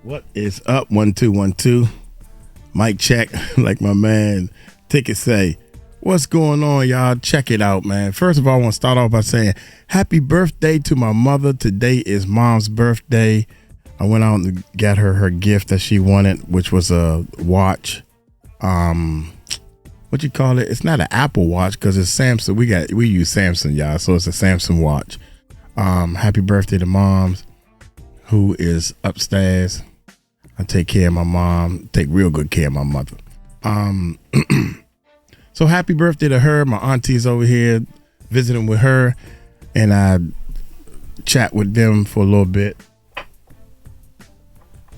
What is up? 1 2 1 2. Mic check, like my man Ticket say. What's going on, y'all? Check it out, man. First of all, I want to start off by saying happy birthday to my mother. Today is Mom's birthday. I went out and got her gift that she wanted, which was a watch. What you call it? It's not an Apple Watch because it's Samsung. We use Samsung, y'all, so it's a Samsung watch. Happy birthday to Moms, who is upstairs. I take care of my mom, take real good care of my mother. So happy birthday to her. My auntie's over here visiting with her, and I chat with them for a little bit.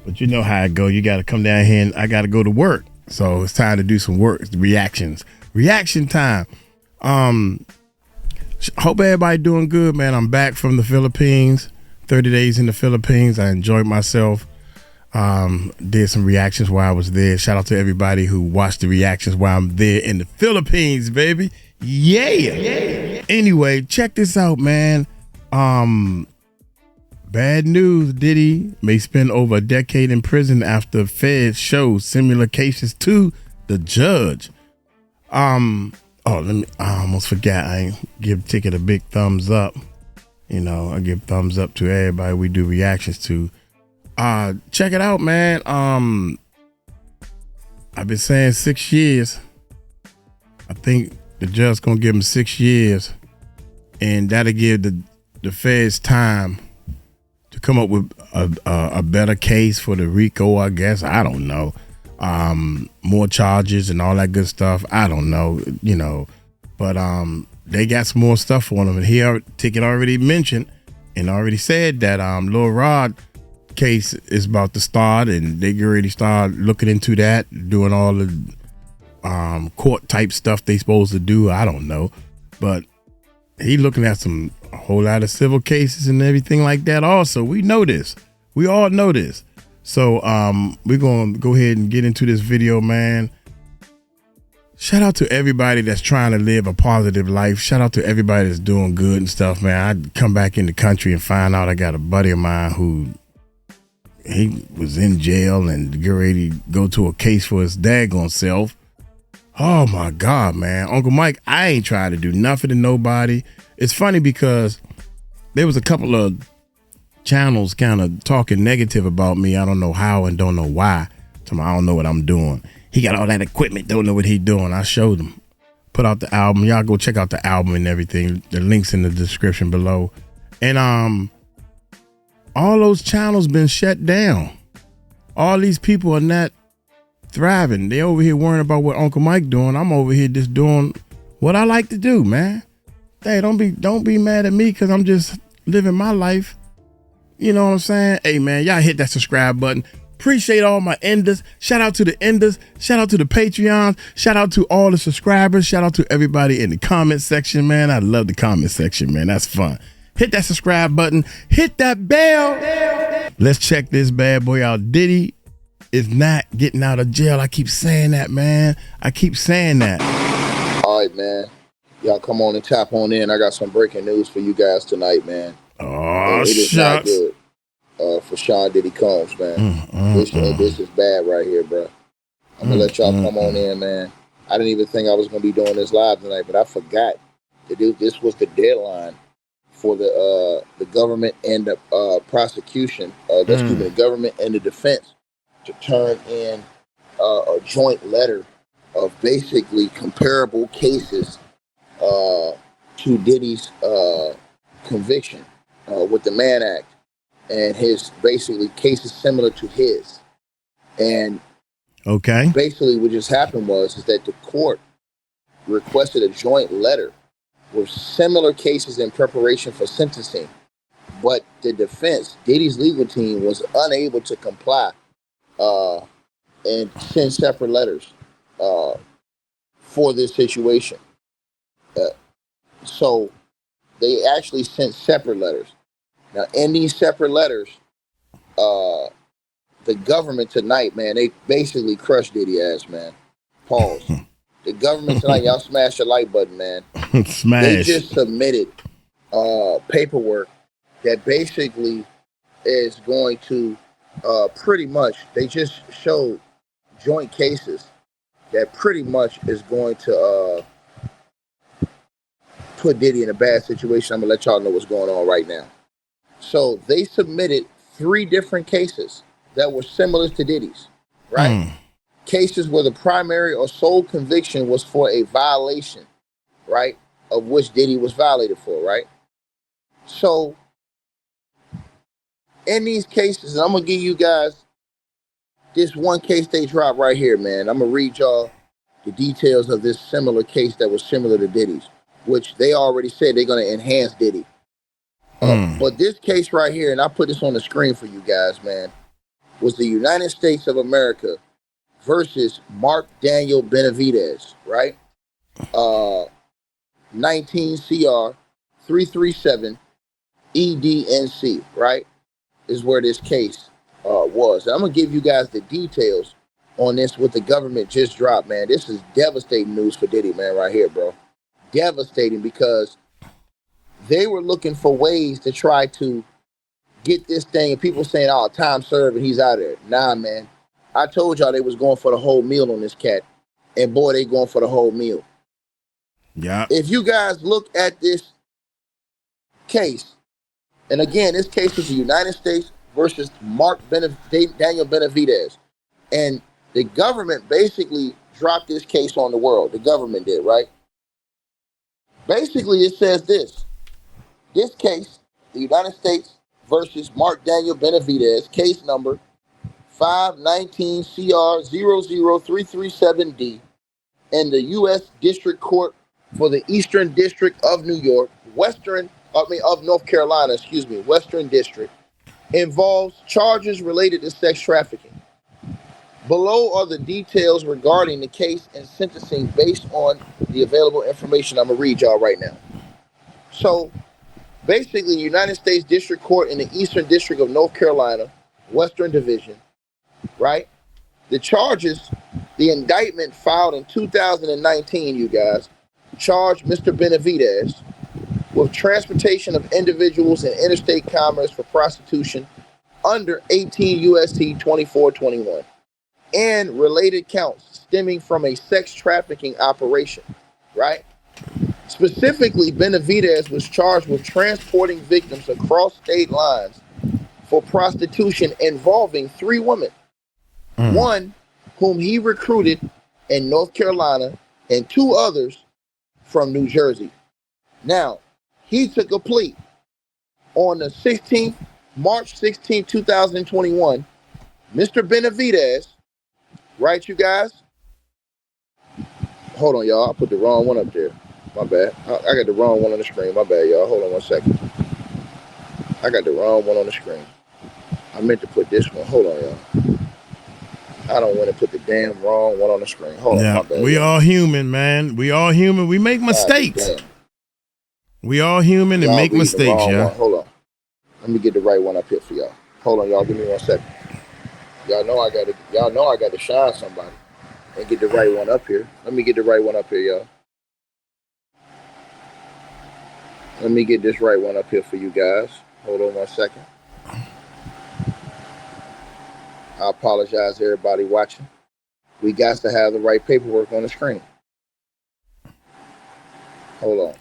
But you know how it go. You got to come down here, and I got to go to work. So it's time to do some work. Reaction time. Hope everybody doing good, man. I'm back from the Philippines. 30 days in the Philippines. I enjoyed myself. Did some reactions while I was there. Shout out to everybody who watched the reactions while I'm there in the Philippines, baby. Yeah. Anyway, check this out, man. Bad news. Diddy may spend over a decade in prison after feds show similar cases to the judge. I almost forgot. I give Ticket a big thumbs up. You know, I give thumbs up to everybody we do reactions to. Check it out, man. I've been saying 6 years. I think the judge's gonna give him 6 years, and that'll give the feds time to come up with a better case for the RICO, I guess. I don't know. More charges and all that good stuff. I don't know, you know. But they got some more stuff on him. And Ticket already mentioned and already said that Lil Rod case is about to start, and they already start looking into that, doing all the court type stuff they supposed to do. I don't know, but he looking at a whole lot of civil cases and everything like that. Also, we know this. We all know this. So we're gonna go ahead and get into this video, man. Shout out to everybody that's trying to live a positive life. Shout out to everybody that's doing good and stuff, man. I come back in the country and find out I got a buddy of mine who he was in jail and get ready to go to a case for his daggone self. Oh my God, man. Uncle Mike, I ain't trying to do nothing to nobody. It's funny because there was a couple of channels kind of talking negative about me. I don't know how and don't know why. I don't know what I'm doing. He got all that equipment, don't know what he doing. I showed him. Put out the album. Y'all go check out the album and everything. The link's in the description below. And all those channels been shut down. All these people are not thriving. They over here worrying about what Uncle Mike doing. I'm over here just doing what I like to do, man. Hey, don't be mad at me because I'm just living my life. You know what I'm saying? Hey, man, y'all hit that subscribe button. Appreciate all my enders. Shout out to the enders. Shout out to the Patreons. Shout out to all the subscribers. Shout out to everybody in the comment section, man. I love the comment section, man. That's fun. Hit that subscribe button. Hit that bell. Let's check this bad boy out. Diddy is not getting out of jail. I keep saying that, man. I keep saying that. All right, man. Y'all come on and tap on in. I got some breaking news for you guys tonight, man. Oh, it is not good for Sean Diddy Combs, man. This is bad right here, bro. I'm going to let y'all come on in, man. I didn't even think I was going to be doing this live tonight, but I forgot to do this. Was the deadline for the government and the prosecution, the government and the defense to turn in a joint letter of basically comparable cases to Diddy's conviction with the Mann Act and his basically cases similar to his. And basically what just happened is that the court requested a joint letter with similar cases in preparation for sentencing, but the defense, Diddy's legal team, was unable to comply and send separate letters for this situation. So they actually sent separate letters. Now, in these separate letters, the government tonight, man, they basically crushed Diddy ass, man. Pause. The government tonight, y'all smash the like button, man. Smash. They just submitted paperwork that basically is going to pretty much they just showed joint cases that pretty much is going to put Diddy in a bad situation. I'm gonna let y'all know what's going on right now. So they submitted 3 different cases that were similar to Diddy's, right? Cases where the primary or sole conviction was for a violation, right, of which Diddy was violated for, right? So in these cases, and I'm gonna give you guys this one case they dropped right here, man. I'm gonna read y'all the details of this similar case that was similar to Diddy's, which they already said they're gonna enhance Diddy. But this case right here, and I put this on the screen for you guys, man, was the United States of America versus Mark Daniel Benavidez, right? 19 CR 337 EDNC, right? Is where this case was. And I'm gonna give you guys the details on this. What the government just dropped, man. This is devastating news for Diddy, man, right here, bro. Devastating, because they were looking for ways to try to get this thing, and people saying, "Oh, time served and he's out of there." Nah, man. I told y'all they was going for the whole meal on this cat, and boy, they going for the whole meal. Yeah. If you guys look at this case, and again, this case was the United States versus Daniel Benavidez, and the government basically dropped this case on the world. The government did, right? Basically, it says this case, the United States versus Mark Daniel Benavidez, case number 519 CR 00337D, in the U.S. District Court for the Eastern District of New York, of North Carolina, Western District, involves charges related to sex trafficking. Below are the details regarding the case and sentencing based on the available information I'm going to read y'all right now. So, basically, United States District Court in the Eastern District of North Carolina, Western Division, right? The charges, the indictment filed in 2019, you guys, charged Mr. Benavidez with transportation of individuals in interstate commerce for prostitution under 18 U.S.C. 2421 and related counts stemming from a sex trafficking operation, right? Specifically, Benavidez was charged with transporting victims across state lines for prostitution involving 3 women. One whom he recruited in North Carolina and 2 others from New Jersey. Now, he took a plea on the March 16th, 2021. Mr. Benavidez, right, you guys? Hold on, y'all. I put the wrong one up there. My bad. I got the wrong one on the screen. My bad, y'all. Hold on 1 second. I got the wrong one on the screen. I meant to put this one. Hold on, y'all. I don't want to put the damn wrong one on the screen. Hold on, my bad. We all human, man. We all human. We make mistakes. We all human and y'all make mistakes, yeah. Hold on. Let me get the right one up here for y'all. Hold on, y'all. Give me 1 second. Y'all know I got to shine somebody and get the right one up here. Let me get the right one up here, y'all. Let me get this right one up here for you guys. Hold on 1 second. I apologize to everybody watching. We got to have the right paperwork on the screen. Hold on.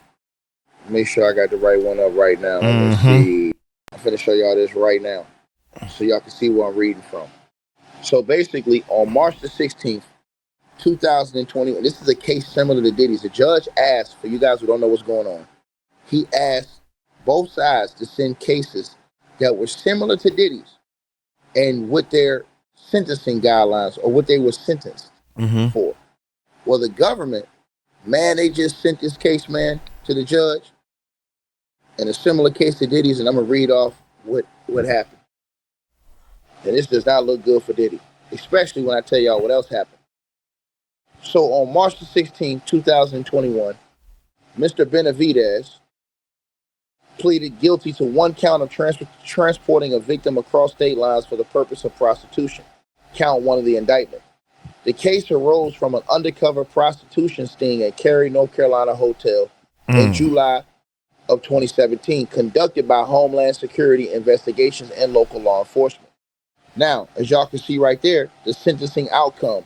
Make sure I got the right one up right now. Let me see. I'm finna show y'all this right now so y'all can see where I'm reading from. So basically, on March the 16th, 2020, this is a case similar to Diddy's. The judge asked, for you guys who don't know what's going on, he asked both sides to send cases that were similar to Diddy's and with their sentencing guidelines or what they were sentenced for. Well, the government, man, they just sent this case, man, to the judge in a similar case to Diddy's, and I'm going to read off what happened. And this does not look good for Diddy, especially when I tell y'all what else happened. So on March the 16th, 2021, Mr. Benavidez pleaded guilty to 1 count of transporting a victim across state lines for the purpose of prostitution, count 1 of the indictment. The case arose from an undercover prostitution sting at Cary, North Carolina hotel in July of 2017, conducted by Homeland Security Investigations and local law enforcement. Now, as y'all can see right there, the sentencing outcome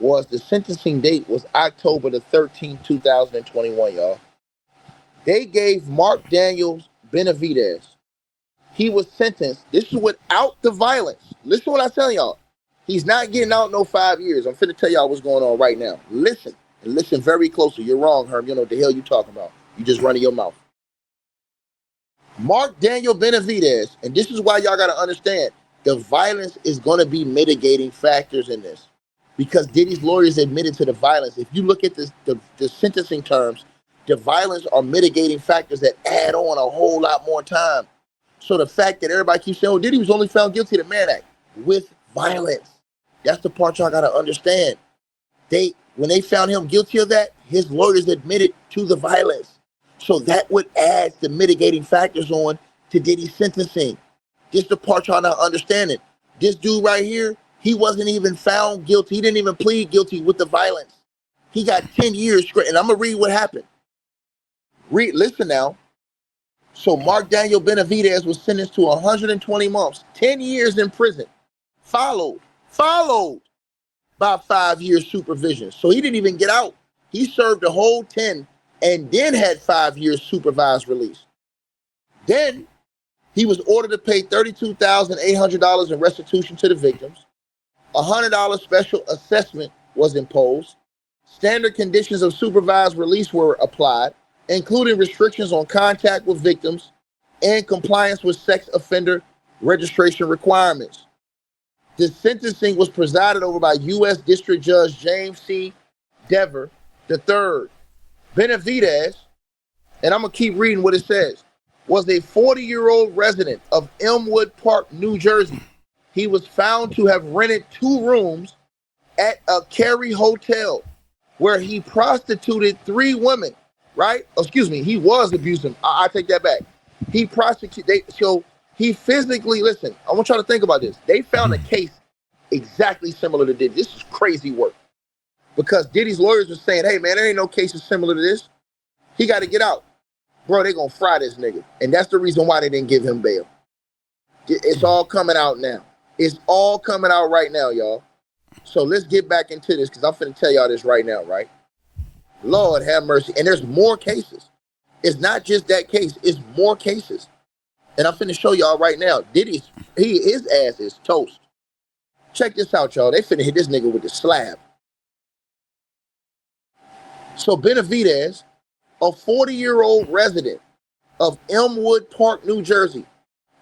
was the sentencing date was October the 13th, 2021, y'all. They gave Mark Daniels Benavidez. He was sentenced. This is without the violence. Listen to what I'm telling y'all. He's not getting out no 5 years. I'm finna tell y'all what's going on right now. Listen, and listen very closely. You're wrong, Herm. You know what the hell you talking about. You just running your mouth. Mark Daniel Benavidez, and this is why y'all got to understand, the violence is going to be mitigating factors in this. Because Diddy's lawyers admitted to the violence. If you look at the sentencing terms, the violence are mitigating factors that add on a whole lot more time. So the fact that everybody keeps saying, oh, Diddy was only found guilty of the Mann Act with violence. That's the part y'all got to understand. When they found him guilty of that, his lawyers admitted to the violence. So that would add the mitigating factors on to Diddy's sentencing. This is the part y'all not understanding. This dude right here, he wasn't even found guilty. He didn't even plead guilty with the violence. He got 10 years straight. And I'm going to read what happened. Listen now. So Mark Daniel Benavidez was sentenced to 120 months, 10 years in prison, followed by 5 years supervision. So he didn't even get out. He served the whole 10 and then had 5 years supervised release. Then he was ordered to pay $32,800 in restitution to the victims. A $100 special assessment was imposed. Standard conditions of supervised release were applied, including restrictions on contact with victims and compliance with sex offender registration requirements. The sentencing was presided over by U.S. District Judge James C. Dever III. Benavidez, and I'm going to keep reading what it says, was a 40-year-old resident of Elmwood Park, New Jersey. He was found to have rented 2 rooms at a Cary hotel where he prostituted 3 women, right? Excuse me, he was abusive. I take that back. So he physically, listen, I want y'all to think about this. They found a case exactly similar to Diddy. This is crazy work. Because Diddy's lawyers were saying, hey, man, there ain't no cases similar to this. He got to get out. Bro, they going to fry this nigga. And that's the reason why they didn't give him bail. It's all coming out now. It's all coming out right now, y'all. So let's get back into this because I'm finna tell y'all this right now, right? Lord have mercy. And there's more cases. It's not just that case. It's more cases. And I'm finna show y'all right now. His ass is toast. Check this out, y'all. They finna hit this nigga with the slab. So Benavidez, a 40-year-old resident of Elmwood Park, New Jersey,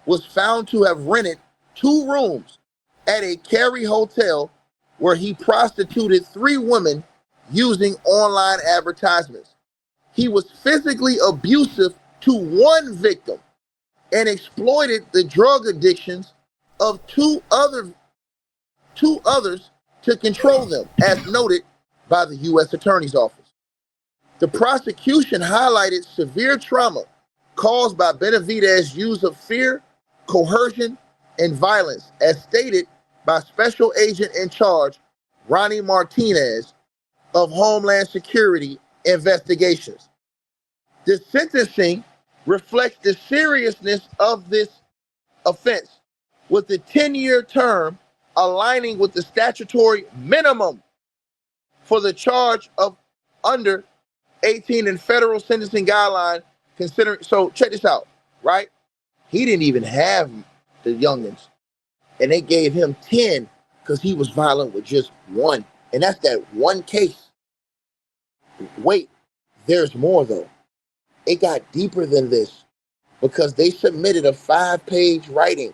was found to have rented 2 rooms at a Cary hotel where he prostituted 3 women using online advertisements. He was physically abusive to 1 victim and exploited the drug addictions of 2 others to control them, as noted by the U.S. Attorney's Office. The prosecution highlighted severe trauma caused by Benavidez's use of fear, coercion, and violence, as stated by Special Agent in Charge Ronnie Martinez of Homeland Security Investigations. The sentencing reflects the seriousness of this offense, with the 10-year term aligning with the statutory minimum for the charge of under 18 in federal sentencing guideline, considering. So check this out, right? He didn't even have the youngins, and they gave him 10 because he was violent with just 1, and that's that 1 case. Wait, there's more though. It got deeper than this because they submitted a 5-page writing.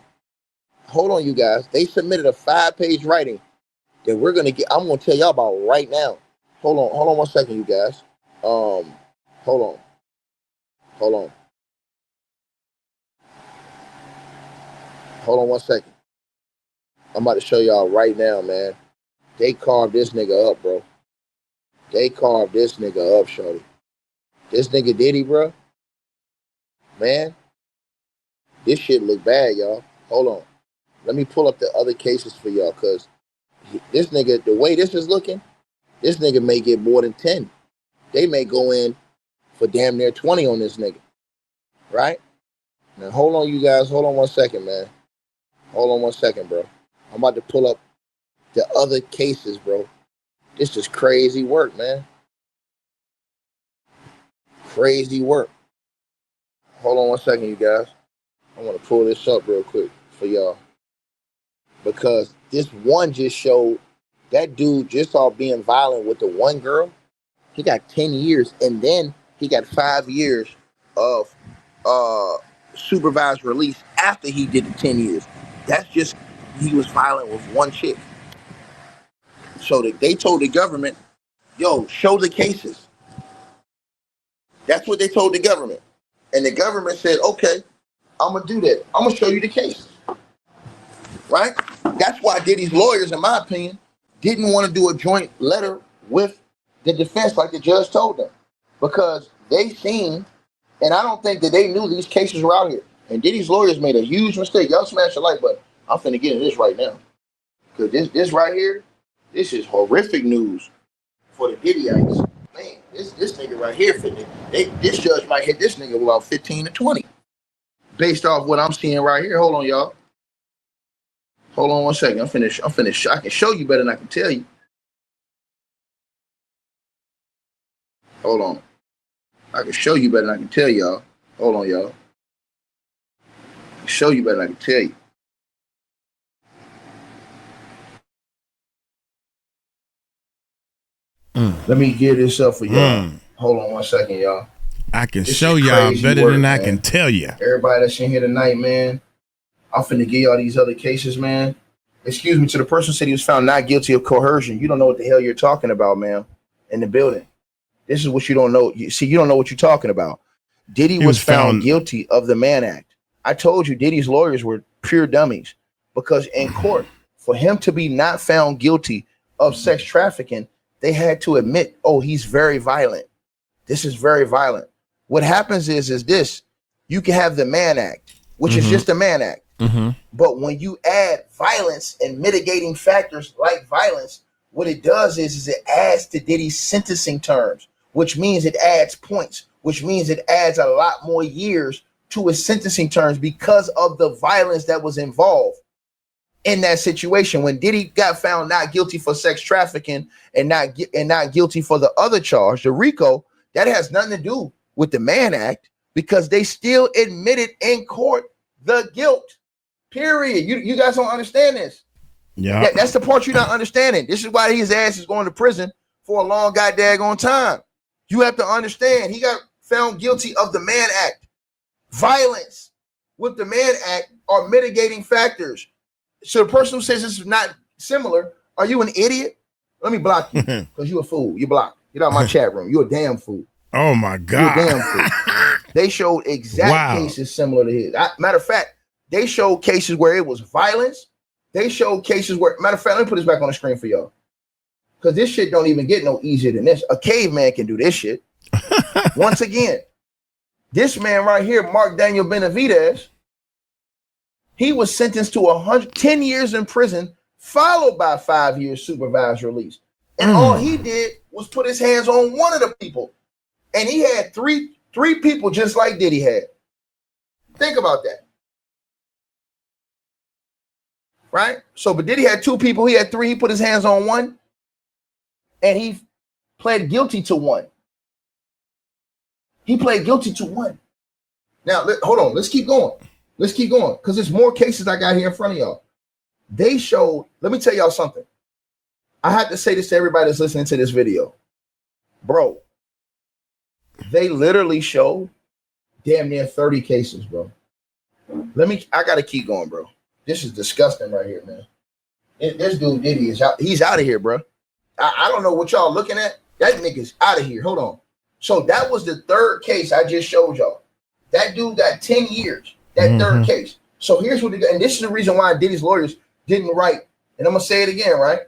Hold on, you guys. They submitted a 5-page writing that I'm gonna tell y'all about right now. Hold on 1 second, you guys. Hold on 1 second. I'm about to show y'all right now, man. They carved this nigga up, bro. They carved this nigga up, shorty. This nigga Diddy, bro. Man, this shit look bad, y'all. Hold on. Let me pull up the other cases for y'all, because this nigga, the way this is looking, this nigga may get more than 10. They may go in for damn near 20 on this nigga, right? Now, hold on, you guys. Hold on 1 second, man. Hold on 1 second, bro. I'm about to pull up the other cases, bro. This is crazy work, man. Crazy work. Hold on one second, you guys. I want to pull this up real quick for y'all. Because this one just showed that dude just off being violent with the one girl, he got 10 years, and then he got 5 years of supervised release after he did the 10 years. That's just, he was violent with one chick. So they told the government, yo, show the cases. That's what they told the government. And the government said, okay, I'm going to do that. I'm going to show you the cases. Right? That's why Diddy's lawyers, in my opinion, didn't want to do a joint letter with the defense like the judge told them. Because they seen, and I don't think that they knew these cases were out here. And Diddy's lawyers made a huge mistake. Y'all smash the like button. I'm finna get into this right now. Because this right here, this is horrific news for the Diddyites. Man, this nigga right here, this judge might hit this nigga about 15 to 20. Based off what I'm seeing right here. Hold on, y'all. Hold on one second. I'm finished. I can show you better than I can tell you. Hold on. I can show you better than I can tell y'all. Hold on, y'all. I can show you better than I can tell you. Let me get this up for y'all. Hold on one second, y'all. I can show y'all better than I can tell you. Everybody that's in here tonight, man, I'm finna give y'all these other cases, man. Excuse me, to the person who said he was found not guilty of coercion. You don't know what the hell you're talking about, man, in the building. This is what you don't know. You don't know what you're talking about. Diddy was found guilty of the Mann Act. I told you Diddy's lawyers were pure dummies because in court, for him to be not found guilty of sex trafficking, they had to admit, oh, he's very violent. This is very violent. What happens is this. You can have the Mann Act, which is just a Mann Act. But when you add violence and mitigating factors like violence, what it does is it adds to Diddy's sentencing terms, which means it adds points, which means it adds a lot more years to his sentencing terms because of the violence that was involved in that situation. When Diddy got found not guilty for sex trafficking and not guilty for the other charge, the RICO, that has nothing to do with the Mann Act because they still admitted in court the guilt. Period. You guys don't understand this. Yeah, that's the part you're not understanding. This is why his ass is going to prison for a long goddamn time. You have to understand he got found guilty of the Mann Act. Violence with the Mann Act are mitigating factors. So the person who says this is not similar, are you an idiot? Let me block you because you're a fool. You're blocked. Get out of my chat room. You're a damn fool. Oh my God. You're a damn fool. They showed exact cases similar to his. Matter of fact, they showed cases where it was violence. They showed cases where, matter of fact, let me put this back on the screen for y'all. Because this shit don't even get no easier than this. A caveman can do this shit. Once again, this man right here, Mark Daniel Benavidez, he was sentenced to 110 years in prison, followed by 5 years supervised release. And all he did was put his hands on one of the people. And he had three people just like Diddy had. Think about that. Right? So, but Diddy had two people. He had three. He put his hands on one. And he pled guilty to one. He pled guilty to one. Now, hold on. Let's keep going. Let's keep going. Because there's more cases I got here in front of y'all. They showed, let me tell y'all something. I have to say this to everybody that's listening to this video. Bro, they literally showed damn near 30 cases, bro. I got to keep going, bro. This is disgusting right here, man. This dude Diddy is out. He's out of here, bro. I don't know what y'all looking at. That nigga's out of here. Hold on. So that was the third case I just showed y'all. That dude got 10 years. That third case. So here's what and this is the reason why Diddy's lawyers didn't write. And I'm gonna say it again, right?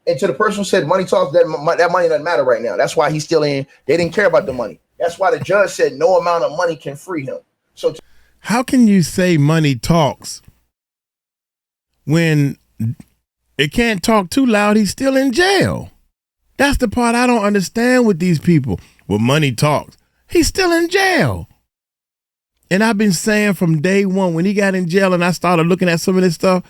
And to the person who said money talks, that money doesn't matter right now. That's why he's still in. They didn't care about the money. That's why the judge said no amount of money can free him. So how can you say money talks when it can't talk too loud? He's still in jail. That's the part I don't understand with these people. Well, money talks. He's still in jail. And I've been saying from day one when he got in jail and I started looking at some of this stuff,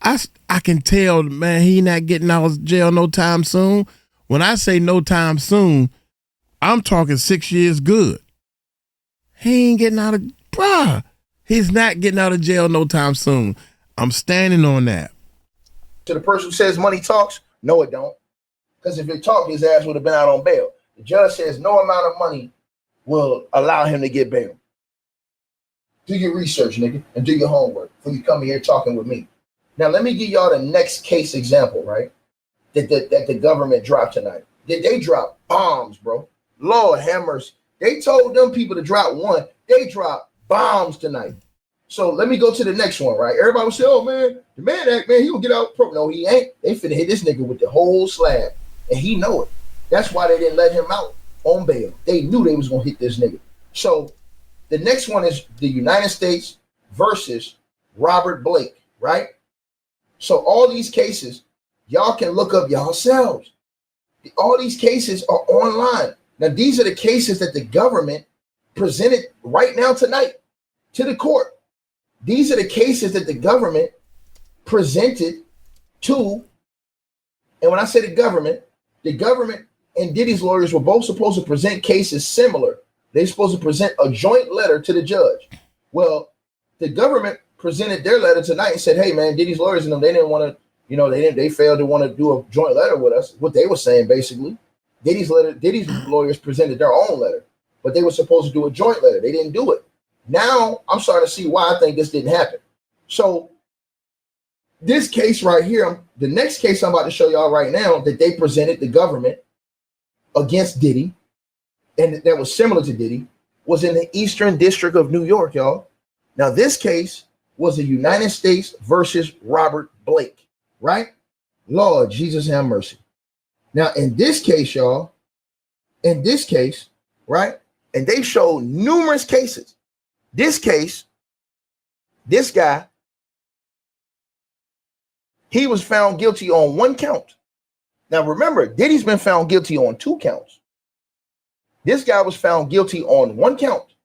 I can tell, man, he not getting out of jail no time soon. When I say no time soon, I'm talking 6 years good. He ain't getting out of, bruh. He's not getting out of jail no time soon. I'm standing on that. To the person who says money talks, no, it don't. Because if it talked, his ass would have been out on bail. The judge says no amount of money will allow him to get bail. Do your research, nigga, and do your homework before you come here talking with me. Now, let me give y'all the next case example, right? That the government dropped tonight. They dropped bombs, bro. Lord have mercy. They told them people to drop one. They dropped bombs tonight. So let me go to the next one, right? Everybody will say, oh, man, the Mann Act, man, he will get out. No, he ain't. They finna hit this nigga with the whole slab. And he know it. That's why they didn't let him out on bail. They knew they was going to hit this nigga. So the next one is the United States versus Robert Blake, right? So all these cases, y'all can look up yourselves. All these cases are online. Now, these are the cases that the government presented right now tonight to the court. These are the cases that the government presented to, and when I say the government and Diddy's lawyers were both supposed to present cases similar. They're supposed to present a joint letter to the judge. Well, the government presented their letter tonight and said, hey, man, Diddy's lawyers and them, they didn't want to, they failed to want to do a joint letter with us. What they were saying, basically, Diddy's lawyers presented their own letter, but they were supposed to do a joint letter. They didn't do it. Now I'm starting to see why I think this didn't happen. So this case right here, the next case I'm about to show y'all right now that they presented the government against Diddy, and that was similar to Diddy, was in the Eastern District of New York, y'all. Now this case was the United States versus Robert Blake, right? Lord Jesus have mercy. Now in this case, y'all, right? And they showed numerous cases. This case, this guy, he was found guilty on one count. Now remember, Diddy's been found guilty on 2 counts. This guy was found guilty on 1 count,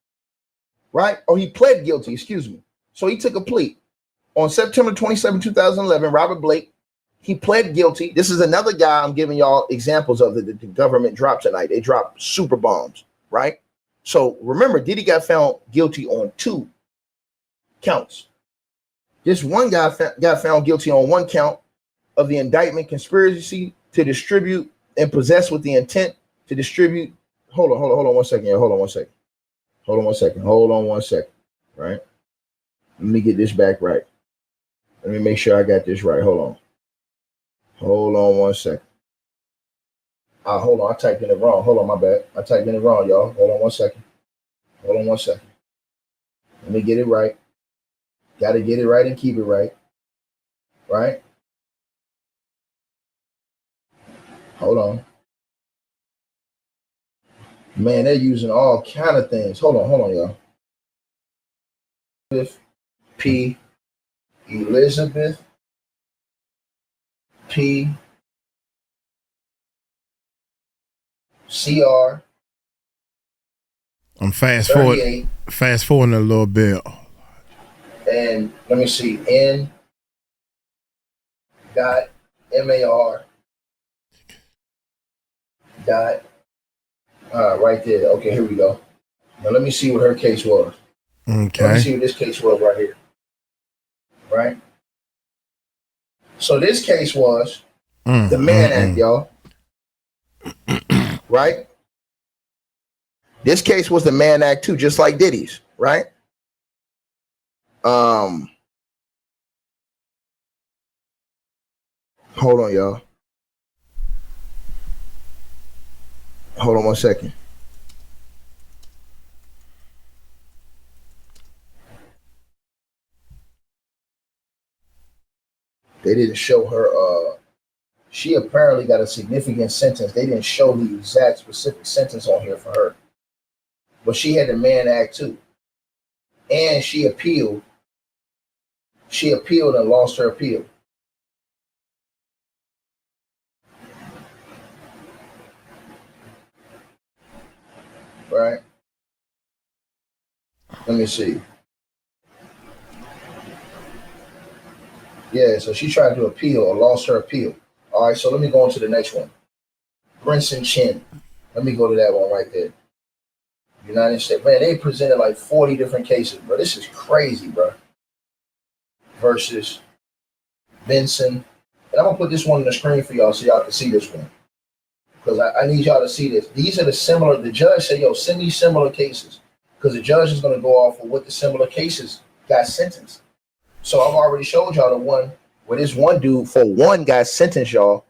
right? Or he pled guilty, excuse me. So he took a plea. On September 27, 2011, Robert Blake, he pled guilty. This is another guy I'm giving y'all examples of that the government dropped tonight. They dropped super bombs, right? So remember, Diddy got found guilty on 2 counts. This one guy got found guilty on 1 count of the indictment, conspiracy to distribute and possess with the intent to distribute. Hold on 1 second. Hold on 1 second. Right? Let me get this back right. Let me make sure I got this right. Hold on 1 second. Hold on. I typed in it wrong. Hold on, my bad. I typed in it wrong, y'all. Hold on 1 second. Let me get it right. Got to get it right and keep it right. Right? Hold on. Man, they're using all kind of things. Hold on, y'all. Elizabeth P. CR. I'm fast forwarding a little bit. And let me see. N. Dot MAR. Dot. Right there. Okay, here we go. Now let me see what her case was. Okay. Let me see what this case was right here. Right? So this case was the Mann Act, y'all. Right? This case was the Mann Act too, just like Diddy's, right? Hold on, y'all. Hold on 1 second. They didn't show her. She apparently got a significant sentence. They didn't show the exact specific sentence on here for her. But she had the Mann Act too. And she appealed. She appealed and lost her appeal. Right? Let me see. Yeah, so she tried to appeal or lost her appeal. All right, so let me go on to the next one. Brinson Chin. Let me go to that one right there. United States. Man, they presented like 40 different cases, bro. This is crazy, bro. Versus Benson. And I'm going to put this one on the screen for y'all so y'all can see this one. Because I need y'all to see this. These are the judge said, yo, send me similar cases. Because the judge is going to go off of what the similar cases got sentenced. So I've already showed y'all the one where this one dude for one got sentenced, y'all.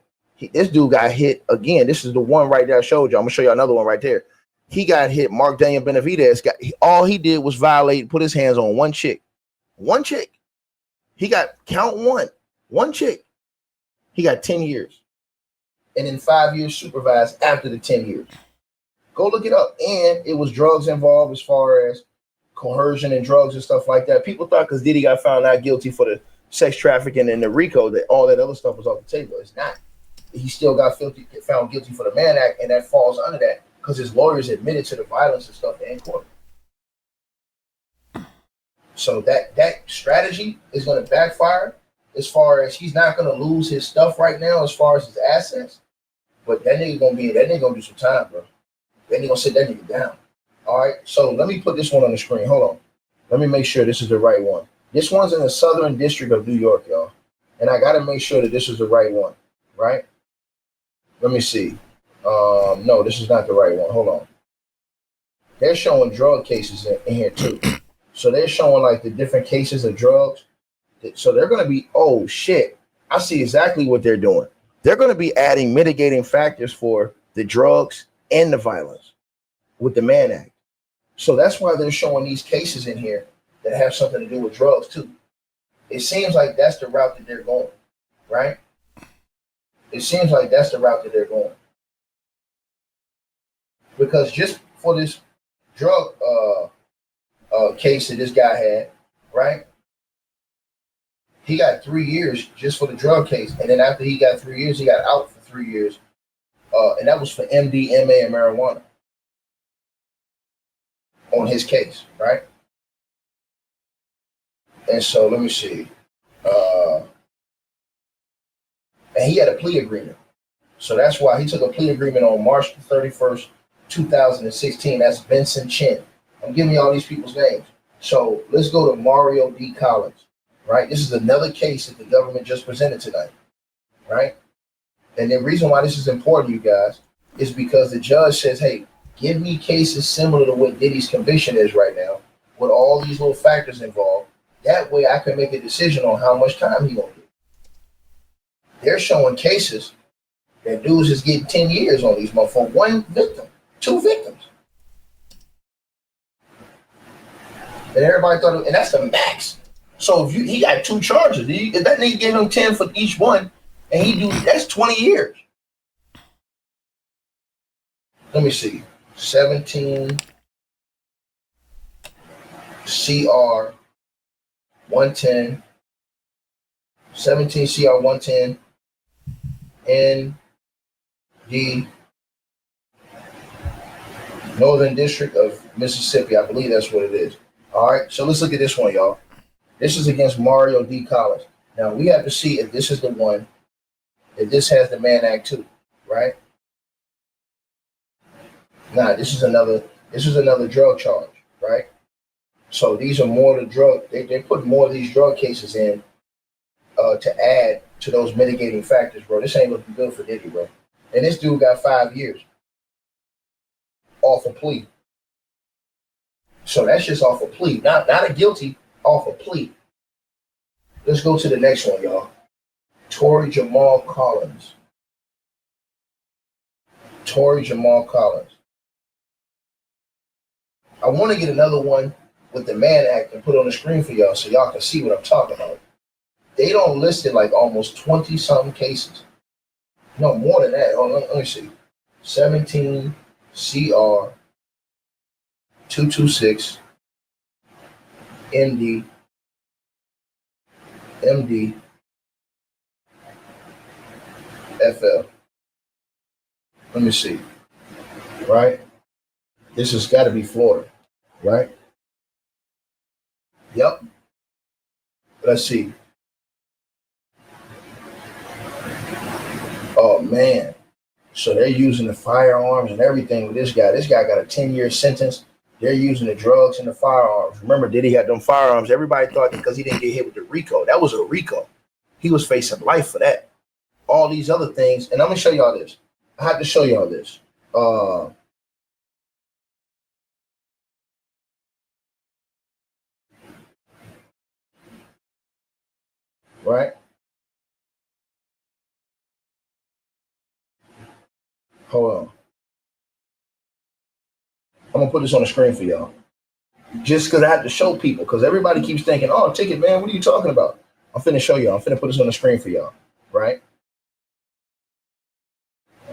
This dude got hit again. This is the one right there I showed y'all. I'm going to show you another one right there. He got hit. Mark Daniel Benavidez all he did was violate, put his hands on one chick. One chick. He got count one chick. He got 10 years. And then 5 years supervised after the 10 years. Go look it up. And it was drugs involved as far as coercion and drugs and stuff like that. People thought because Diddy got found not guilty for the sex trafficking and the RICO that all that other stuff was off the table. It's not. He still got found guilty for the Mann Act, and that falls under that because his lawyers admitted to the violence and stuff in court. So that strategy is going to backfire as far as he's not going to lose his stuff right now as far as his assets. But that nigga going to do some time, bro. Then he going to sit that nigga down. All right, so let me put this one on the screen. Hold on. Let me make sure this is the right one. This one's in the Southern District of New York, y'all. And I got to make sure that this is the right one, right? Let me see. No, this is not the right one. Hold on. They're showing drug cases in here, too. So they're showing, like, the different cases of drugs. So they're going to be, oh, shit. I see exactly what they're doing. They're going to be adding mitigating factors for the drugs and the violence with the Mann Act. So that's why they're showing these cases in here that have something to do with drugs too. It seems like that's the route that they're going, right? It seems like that's the route that they're going. Because just for this drug case that this guy had, right? He got 3 years just for the drug case. And then after he got 3 years, he got out for 3 years. And that was for MDMA and marijuana on his case, right? And so let me see. And he had a plea agreement. So that's why he took a plea agreement on March 31st, 2016. That's Vincent Chin. I'm giving you all these people's names. So let's go to Mario D. Collins, right? This is another case that the government just presented tonight, right? And the reason why this is important, you guys, is because the judge says, hey, give me cases similar to what Diddy's conviction is right now, with all these little factors involved. That way I can make a decision on how much time he gonna get. They're showing cases that dudes is getting 10 years on these motherfuckers. One victim, two victims. And everybody thought, and that's the max. So if he got two charges, if that nigga gave him 10 for each one, and that's 20 years. Let me see. 17 CR 110. 17 CR 110. ND Northern District of Mississippi. I believe that's what it is. All right. So let's look at this one, y'all. This is against Mario D. Collins. Now we have to see if this is the one, if this has the Mann Act too, right? Nah, this is another drug charge, right? So these are more the drug. They put more of these drug cases in to add to those mitigating factors, bro. This ain't looking good for Diddy, bro. And this dude got 5 years off a plea. So that's just off a plea, not a guilty, off a plea. Let's go to the next one, y'all. Tory Jamal Collins. I want to get another one with the Mann Act and put on the screen for y'all so y'all can see what I'm talking about. They don't list it like almost 20-something cases. No, more than that. Oh, let me see. 17 CR 226 MD FL. Let me see. Right? This has got to be Florida. Right? Yep. Let's see. man. So they're using the firearms and everything with this guy. This guy got a 10-year sentence. They're using the drugs and the firearms. Remember, Diddy had them firearms. Everybody thought that because he didn't get hit with the RICO. That was a RICO. He was facing life for that. All these other things. And I'm going to show y'all this. I have to show y'all this. Right? Hold on. I'm going to put this on the screen for y'all. Just because I have to show people. Because everybody keeps thinking, oh, ticket, man, what are you talking about? I'm finna show y'all. I'm finna put this on the screen for y'all. Right?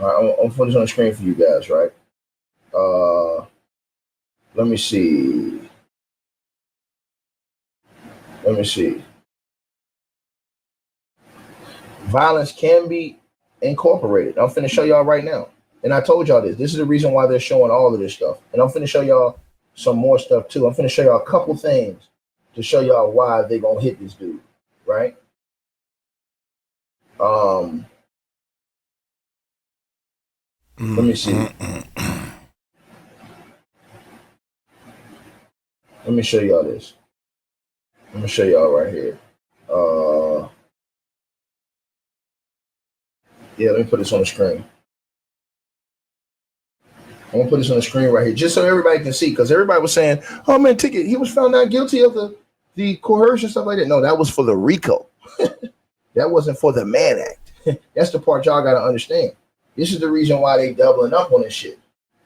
All right, I'm put this on the screen for you guys, right? Let me see. Violence can be incorporated. I'm finna show y'all right now. And I told y'all this. This is the reason why they're showing all of this stuff. And I'm finna show y'all some more stuff too. I'm finna show y'all a couple things to show y'all why they're gonna hit this dude, right? Let me see. Let me show y'all this. I'm gonna show y'all right here. Yeah, let me put this on the screen. I'm gonna put this on the screen right here, just so everybody can see, because everybody was saying, "Oh man, ticket, he was found not guilty of the coercion stuff like that." No, that was for the RICO. That wasn't for the Mann Act. That's the part y'all gotta understand. This is the reason why they doubling up on this shit.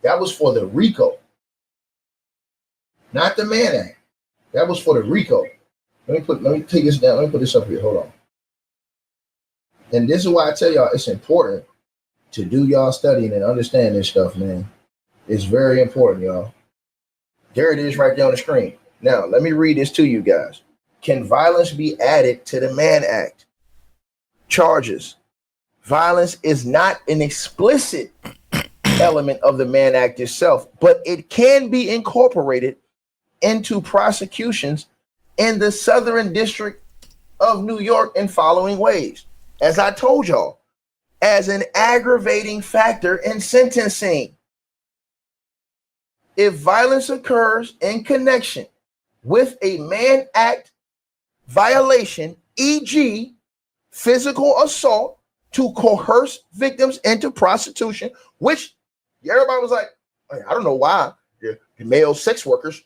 That was for the RICO, not the Mann Act. That was for the RICO. Let me take this down. Let me put this up here. Hold on. And this is why I tell y'all it's important to do y'all studying and understand this stuff, man. It's very important, y'all. There it is right there on the screen. Now, let me read this to you guys. Can violence be added to the Mann Act? Charges. Violence is not an explicit element of the Mann Act itself, but it can be incorporated into prosecutions in the Southern District of New York in following ways. As I told y'all, as an aggravating factor in sentencing. If violence occurs in connection with a Mann Act violation, e.g., physical assault to coerce victims into prostitution, which everybody was like, I don't know why the male sex workers,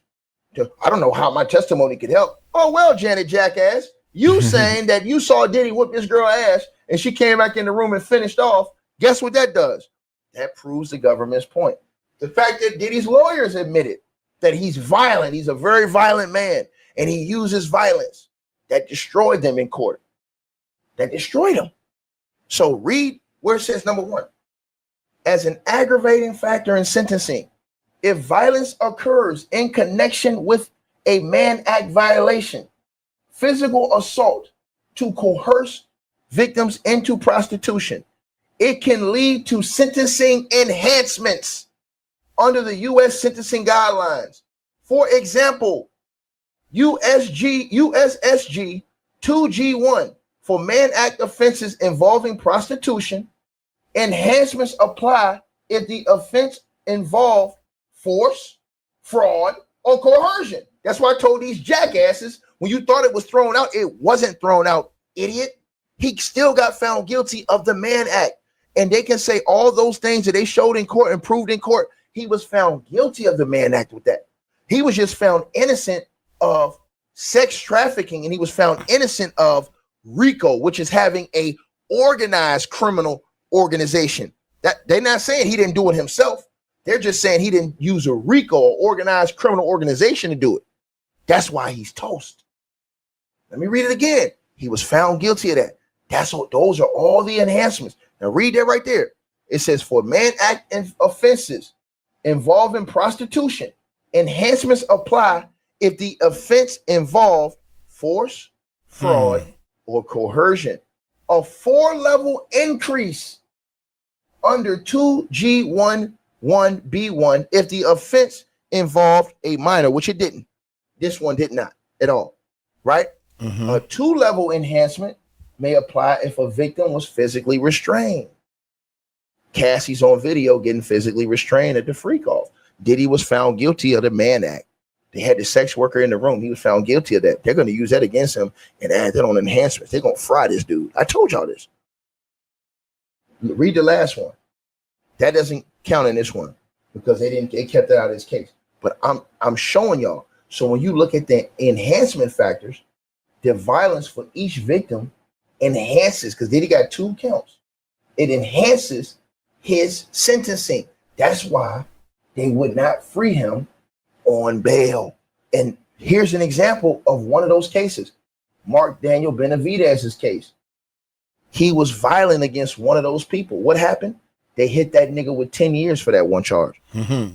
I don't know how my testimony could help. Oh, well, Janet Jackass, you saying that you saw Diddy whip this girl ass and she came back in the room and finished off. Guess what that does? That proves the government's point. The fact that Diddy's lawyers admitted that he's violent, he's a very violent man, and he uses violence, that destroyed them in court. That destroyed them. So read where it says, number one, as an aggravating factor in sentencing, if violence occurs in connection with a Mann Act violation, physical assault to coerce victims into prostitution, it can lead to sentencing enhancements under the U.S. sentencing guidelines. For example, USSG 2G1 for Mann Act offenses involving prostitution, enhancements apply if the offense involved force, fraud, or coercion. That's why I told these jackasses, when you thought it was thrown out, it wasn't thrown out, idiot. He still got found guilty of the Mann Act. And they can say all those things that they showed in court and proved in court. He was found guilty of the Mann Act with that. He was just found innocent of sex trafficking, and he was found innocent of RICO, which is having a organized criminal organization. That they're not saying he didn't do it himself. They're just saying he didn't use a RICO or organized criminal organization to do it. That's why he's toast. Let me read it again. He was found guilty of that. That's what those are all the enhancements. Now read that right there. It says for Mann Act offenses involving prostitution, enhancements apply if the offense involved force, fraud, or coercion. A 4-level increase under 2G11B1 if the offense involved a minor, which it didn't. This one did not at all, right? A 2-level enhancement may apply if a victim was physically restrained. Cassie's on video getting physically restrained at the freak off. Diddy was found guilty of the Mann Act. They had the sex worker in the room. He was found guilty of that. They're going to use that against him and add that on enhancements. They're going to fry this dude. I told y'all this. Read the last one. That doesn't count in this one because they kept it out of this case. But I'm showing y'all. So when you look at the enhancement factors, the violence for each victim enhances, because Diddy got 2 counts. It enhances his sentencing. That's why they would not free him on bail. And here's an example of one of those cases. Mark Daniel Benavidez's case. He was violent against one of those people. What happened? They hit that nigga with 10 years for that one charge. Mm-hmm.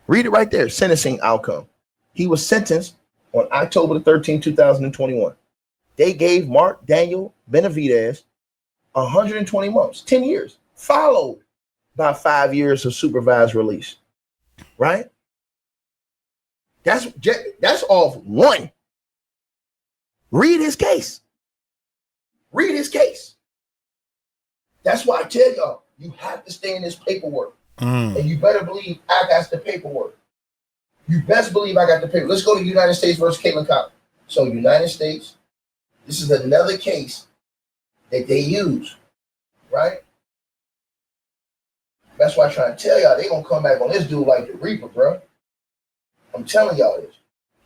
Read it right there. Sentencing outcome. He was sentenced on October the 13th, 2021. They gave Mark Daniel Benavidez 120 months, 10 years, followed by 5 years of supervised release. Right? That's off one. Read his case. Read his case. That's why I tell y'all, you have to stay in this paperwork. And you better believe I got the paperwork. You best believe I got the paper. Let's go to United States versus Caitlin Collins. So United States, this is another case that they use, right? That's why I try to tell y'all, they gonna come back on this dude like the Reaper, bro. I'm telling y'all this.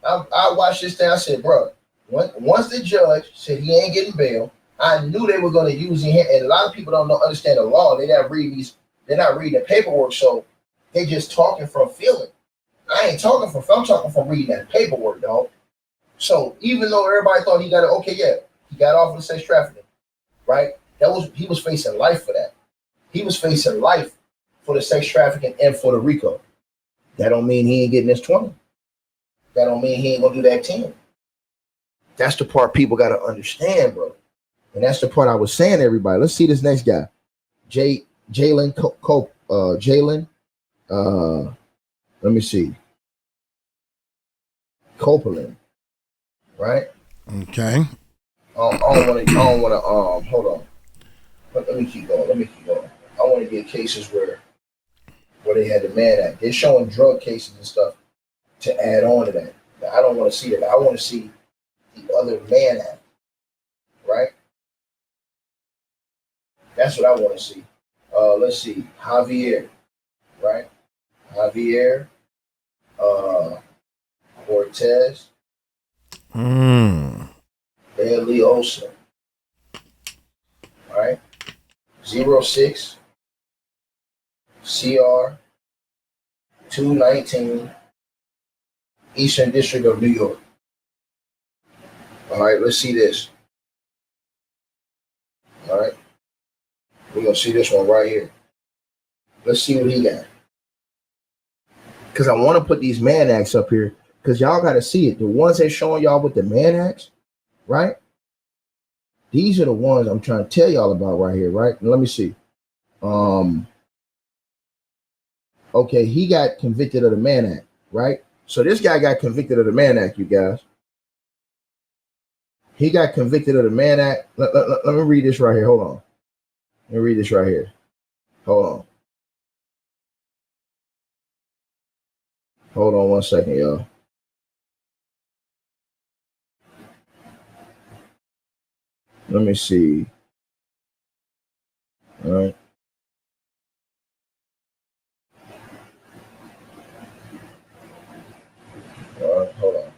I watched this thing, I said, bro, once the judge said he ain't getting bail, I knew they were gonna use him. And a lot of people don't understand the law. They're not reading the paperwork, so they just talking from feeling. I ain't talking from, I'm talking from reading that paperwork, dog. So even though everybody thought he got it, okay, yeah, he got off of sex trafficking, right? He was facing life for that. He was facing life for the sex trafficking and for the RICO. That don't mean he ain't getting his 20. That don't mean he ain't gonna do that 10. That's the part people gotta understand, bro. And that's the part I was saying to everybody. Let's see this next guy. Jalen let me see. Copeland, right? Okay. I don't wanna hold on. Let me keep going. I want to get cases where they had the Mann Act. They're showing drug cases and stuff to add on to that. Now, I don't want to see that. I want to see the other Mann Act, right? That's what I want to see. Let's see. Javier, right? Javier, Cortez, Eliosa, right? 06 CR 219 Eastern District of New York. All right, let's see this. All right, we're gonna see this one right here. Let's see what he got. Because I want to put these Mann Acts up here because y'all got to see it. The ones they're showing y'all with the Mann Acts, right? These are the ones I'm trying to tell y'all about right here, right? And let me see. Okay, he got convicted of the Mann Act, right? So this guy got convicted of the Mann Act, you guys. He got convicted of the Mann Act. Let me read this right here. Hold on. Let me read this right here. Hold on. Hold on 1 second, y'all. Let me see. All right. All right, hold on.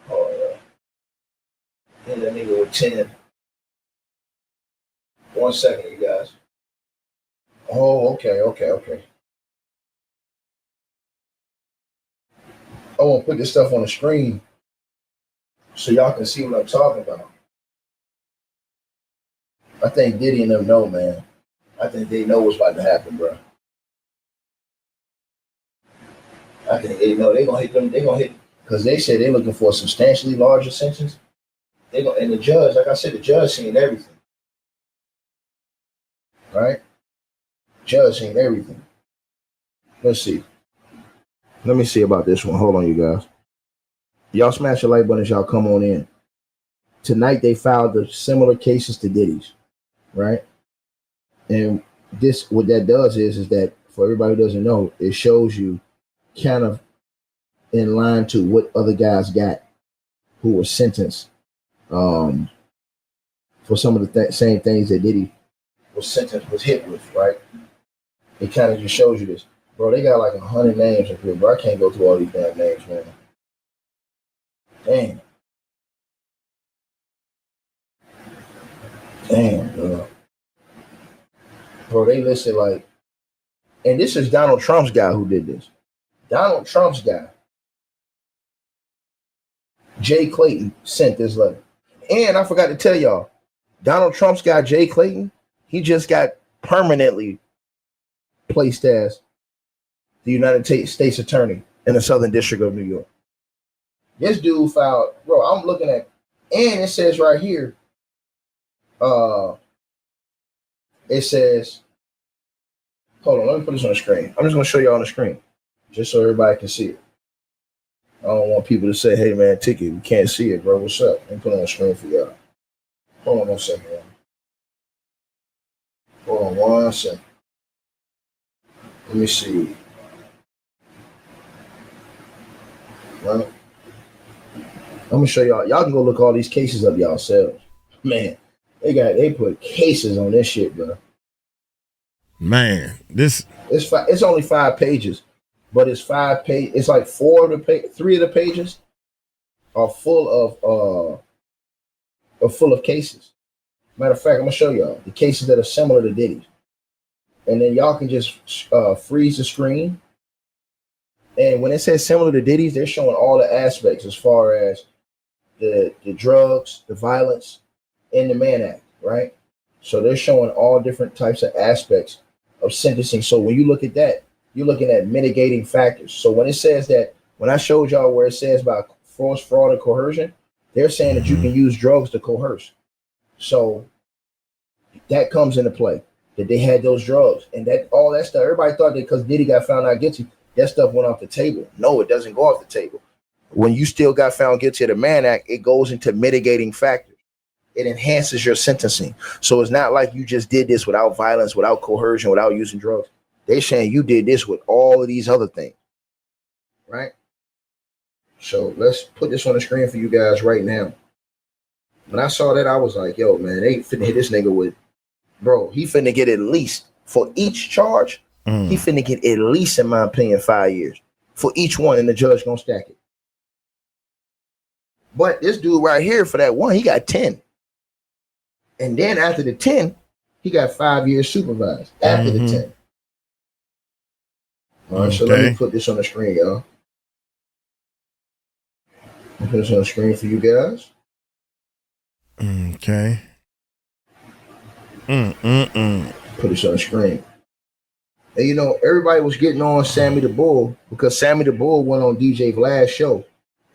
Hold on, y'all. Hit that nigga with 10. 1 second, you guys. Oh, okay. I want to put this stuff on the screen so y'all can see what I'm talking about. I think Diddy and them know, man. I think they know what's about to happen, bro. I think they know they're gonna hit them. They're gonna hit because they said they're looking for a substantially larger sentence. And the judge, like I said, the judge seen everything, right? Judge seen everything. Let's see. Let me see about this one. Hold on, you guys. Y'all smash the like button as y'all come on in. Tonight they filed the similar cases to Diddy's, right? And this, what that does is that for everybody who doesn't know, it shows you kind of in line to what other guys got who were sentenced for some of the same things that Diddy was hit with, right? It kind of just shows you this. Bro, they got like 100 names up here, bro. I can't go through all these damn names, man. Damn, bro. Bro, they listed like, and this is Donald Trump's guy who did this. Donald Trump's guy, Jay Clayton, sent this letter. And I forgot to tell y'all, Donald Trump's guy, Jay Clayton, he just got permanently placed as the United States Attorney in the Southern District of New York. This dude filed, bro, I'm looking at, and it says right here, it says, hold on, let me put this on the screen. I'm just going to show you on the screen, just so everybody can see it. I don't want people to say, hey, man, Ticket, we can't see it, bro. What's up? Let me put it on the screen for y'all. Hold on 1 second, man. Hold on 1 second. Let me see. Well, I'm going to show y'all. Y'all can go look all these cases up yourselves. Man, they put cases on this shit, bro. Man, it's only 5 pages, but it's 5 pages. It's like 3 of the pages are full of cases. Matter of fact, I'm gonna show y'all the cases that are similar to Diddy's, and then y'all can just freeze the screen. And when it says similar to Diddy's, they're showing all the aspects as far as the drugs, the violence, and the Mann Act, right? So they're showing all different types of aspects of sentencing. So when you look at that, you're looking at mitigating factors. So when it says that, when I showed y'all where it says about force, fraud, and coercion, they're saying that you can use drugs to coerce. So that comes into play, that they had those drugs and that all that stuff. Everybody thought that because Diddy got found not guilty, that stuff went off the table. No, it doesn't go off the table. When you still got found guilty of the Mann Act, it goes into mitigating factors. It enhances your sentencing. So it's not like you just did this without violence, without coercion, without using drugs. They're saying you did this with all of these other things, right? So let's put this on the screen for you guys right now. When I saw that, I was like, yo, man, they finna hit this nigga with, bro, he finna get at least, for each charge, he finna get at least, in my opinion, 5 years. For each one, and the judge gonna stack it. But this dude right here, for that one, he got 10. And then after the 10, he got 5 years supervised after the 10. All right, so let me put this on the screen, y'all. I'll put this on the screen for you guys. Okay. Put this on the screen. And you know, everybody was getting on Sammy the Bull because Sammy the Bull went on DJ Vlad's show.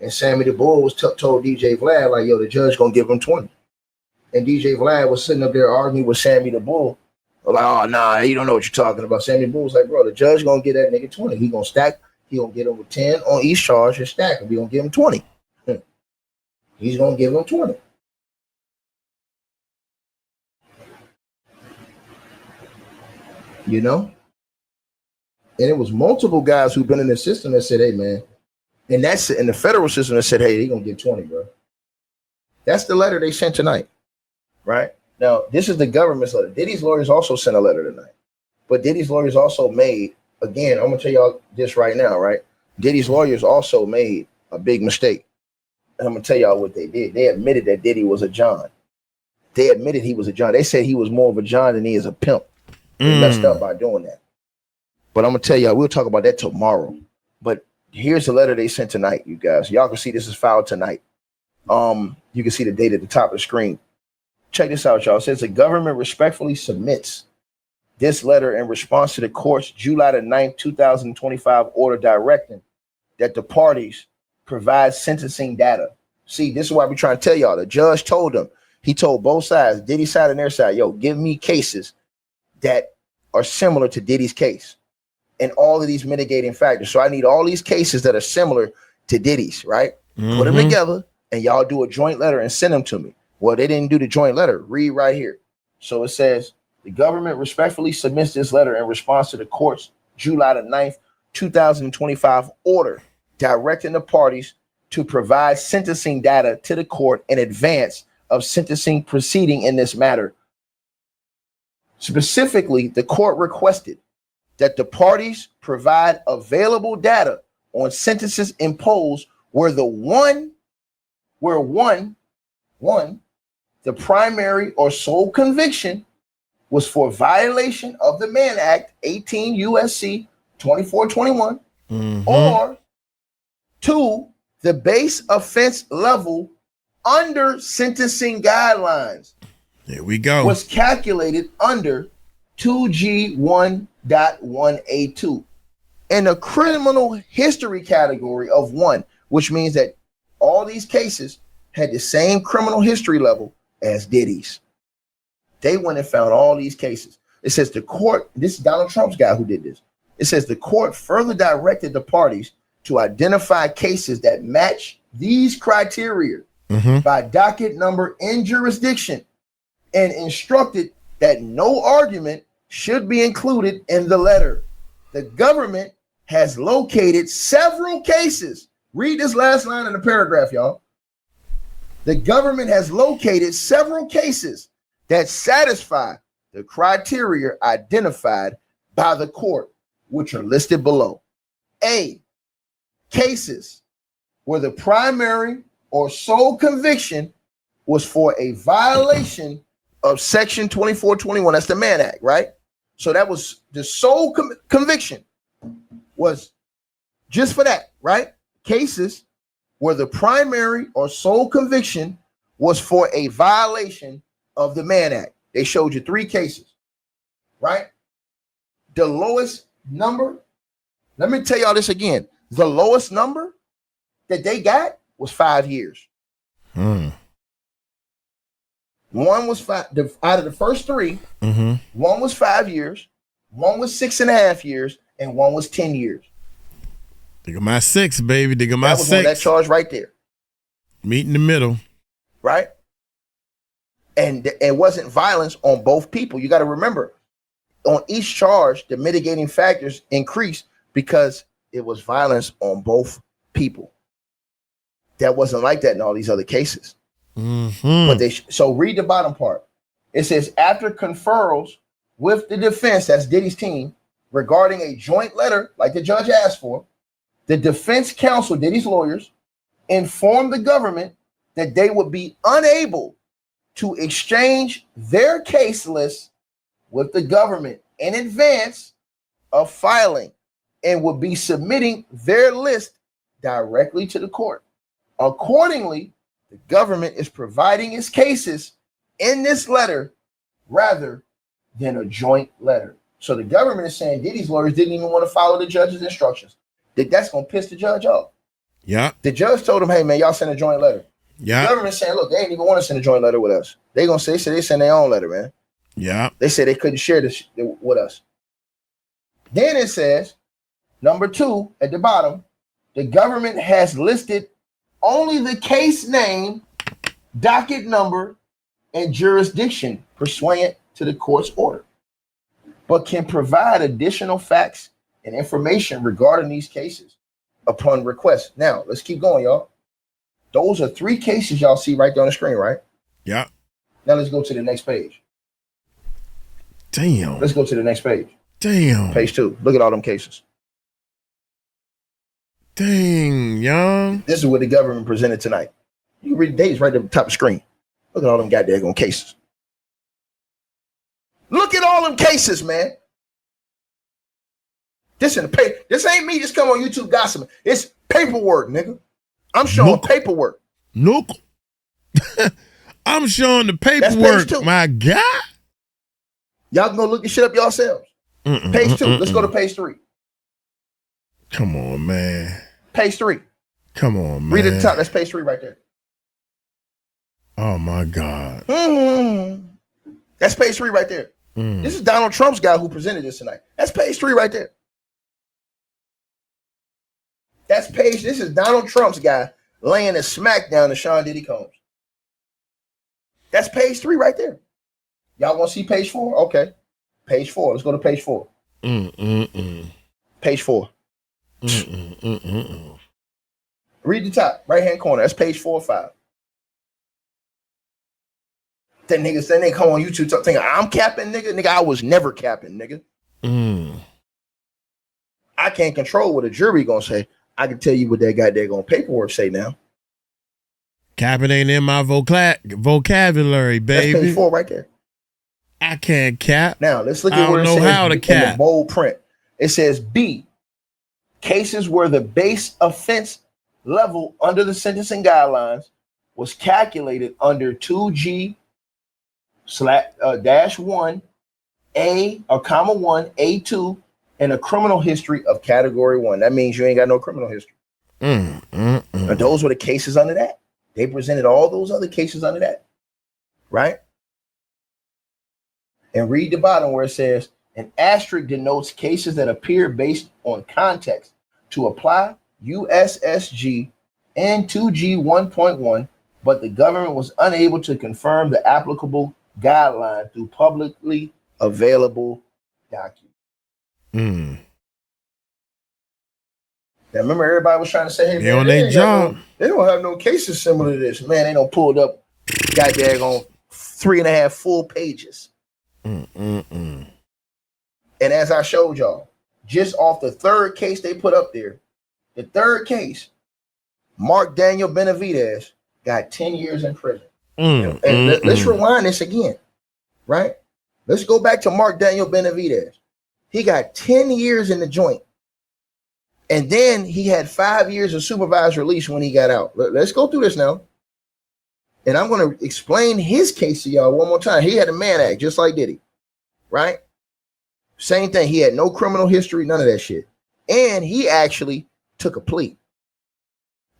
And Sammy the Bull was told DJ Vlad, like, yo, the judge gonna give him 20. And DJ Vlad was sitting up there arguing with Sammy the Bull. Like, oh, nah, you don't know what you're talking about. Sammy the Bull was like, bro, the judge gonna get that nigga 20. He gonna stack, he gonna get him with 10 on each charge and stack him. He gonna give him 20. He's gonna give him 20. You know? And it was multiple guys who've been in the system that said, hey, man, and that's in the federal system that said, hey, he gonna get 20, bro. That's the letter they sent tonight, right? Now, this is the government's letter. Diddy's lawyers also sent a letter tonight. But Diddy's lawyers also made, again, I'm gonna tell y'all this right now, right? Diddy's lawyers also made a big mistake. And I'm gonna tell y'all what they did. They admitted that Diddy was a John. They admitted he was a John. They said he was more of a John than he is a pimp. They messed up by doing that. But I'm gonna tell y'all, we'll talk about that tomorrow. But here's the letter they sent tonight, you guys. Y'all can see this is filed tonight. You can see the date at the top of the screen. Check this out, y'all. It says the government respectfully submits this letter in response to the court's July the 9th, 2025 order directing that the parties provide sentencing data. See, this is why we're trying to tell y'all. The judge told them, he told both sides, Diddy's side and their side, yo, give me cases that are similar to Diddy's case and all of these mitigating factors. So I need all these cases that are similar to Diddy's, right? Put them together and y'all do a joint letter and send them to me. Well, they didn't do the joint letter. Read right here. So it says, The government respectfully submits this letter in response to the court's July the 9th, 2025 order directing the parties to provide sentencing data to the court in advance of sentencing proceeding in this matter. Specifically, the court requested that the parties provide available data on sentences imposed where one, the primary or sole conviction was for violation of the Mann Act, 18 USC 2421, or 2, the base offense level under sentencing guidelines. There we go. Was calculated under 2G1.1A2 in a criminal history category of 1, which means that all these cases had the same criminal history level as Diddy's. They went and found all these cases. It says the court, this is Donald Trump's guy who did this. It says the court further directed the parties to identify cases that match these criteria by docket number and jurisdiction, and instructed that no argument should be included in the letter. The government has located several cases. Read this last line in the paragraph, y'all. The government has located several cases that satisfy the criteria identified by the court, which are listed below. A, cases where the primary or sole conviction was for a violation of Section 2421. That's the Mann Act, right? So that was the sole conviction was just for that, right? Cases where the primary or sole conviction was for a violation of the Mann Act. They showed you 3 cases, right? The lowest number, let me tell y'all this again. The lowest number that they got was 5 years. One was 5 out of the first 3. One was 5 years, one was 6.5 years, and one was 10 years. They got my 6, baby. They got my 6. That charge right there. Meet in the middle. Right? And it wasn't violence on both people. You got to remember, on each charge, the mitigating factors increased because it was violence on both people. That wasn't like that in all these other cases. But so read the bottom part. It says, after conferrals with the defense, that's Diddy's team, regarding a joint letter like the judge asked for, the defense counsel, Diddy's lawyers, informed the government that they would be unable to exchange their case list with the government in advance of filing and would be submitting their list directly to the court. Accordingly, the government is providing its cases in this letter rather than a joint letter. So the government is saying Diddy's lawyers didn't even want to follow the judge's instructions. That's going to piss the judge off. Yeah. The judge told them, hey, man, y'all send a joint letter. Yeah. The government saying, look, they ain't even want to send a joint letter with us. They send their own letter, man. Yeah. They said they couldn't share this with us. Then it says, number 2 at the bottom, the government has listed only the case name, docket number, and jurisdiction pursuant to the court's order, but can provide additional facts and information regarding these cases upon request. Now, let's keep going, y'all. Those are 3 cases y'all see right there on the screen, right? Yeah. Now let's go to the next page. Damn. Let's go to the next page. Damn. Page 2. Look at all them cases. Dang, young. This is what the government presented tonight. You can read the dates right at the top of the screen. Look at all them goddamn cases. Look at all them cases, man. This in the paper. This ain't me just come on YouTube gossiping. It's paperwork, nigga. I'm showing paperwork. Look. I'm showing the paperwork, my guy. Y'all can go look this shit up yourselves. Page 2. Let's go to page 3. Come on, man. Page 3. Come on, man. Read at the top. That's page 3 right there. Oh, my God. That's page 3 right there. This is Donald Trump's guy who presented this tonight. That's page 3 right there. This is Donald Trump's guy laying a smack down to Sean Diddy Combs. That's page 3 right there. Y'all want to see page 4? Okay. Page 4. Let's go to page 4. Page 4. Read the top right-hand corner. That's page 4 or 5. Then niggas, then they come on YouTube thinking I'm capping, nigga. Nigga, I was never capping, nigga. I can't control what a jury gonna say. I can tell you what that goddamn paperwork say now. Capping ain't in my vocabulary, baby. That's page 4 right there. I can't cap. Now let's look at where it says how to cap. in the bold print. It says B, cases where the base offense level under the sentencing guidelines was calculated under 2G -1 A or comma 1 A2 and a criminal history of category 1. That means you ain't got no criminal history. And those were the cases under that. They presented all those other cases under that, right? And read the bottom where it says an asterisk denotes cases that appear based on context to apply USSG and 2G 1.1, but the government was unable to confirm the applicable guideline through publicly available documents. Now remember, everybody was trying to say, "Hey, they on their job. They don't have no cases similar to this." Man, they don't pulled up, goddamn, on 3.5 full pages. And as I showed y'all, just off the third case they put up there, the third case, Mark Daniel Benavidez got 10 years in prison. Let's rewind this again, right? Let's go back to Mark Daniel Benavidez. He got 10 years in the joint. And then he had 5 years of supervised release when he got out. Let's go through this now. And I'm going to explain his case to y'all one more time. He had a Mann Act, just like Diddy, right? Same thing. He had no criminal history, none of that shit. And he actually took a plea.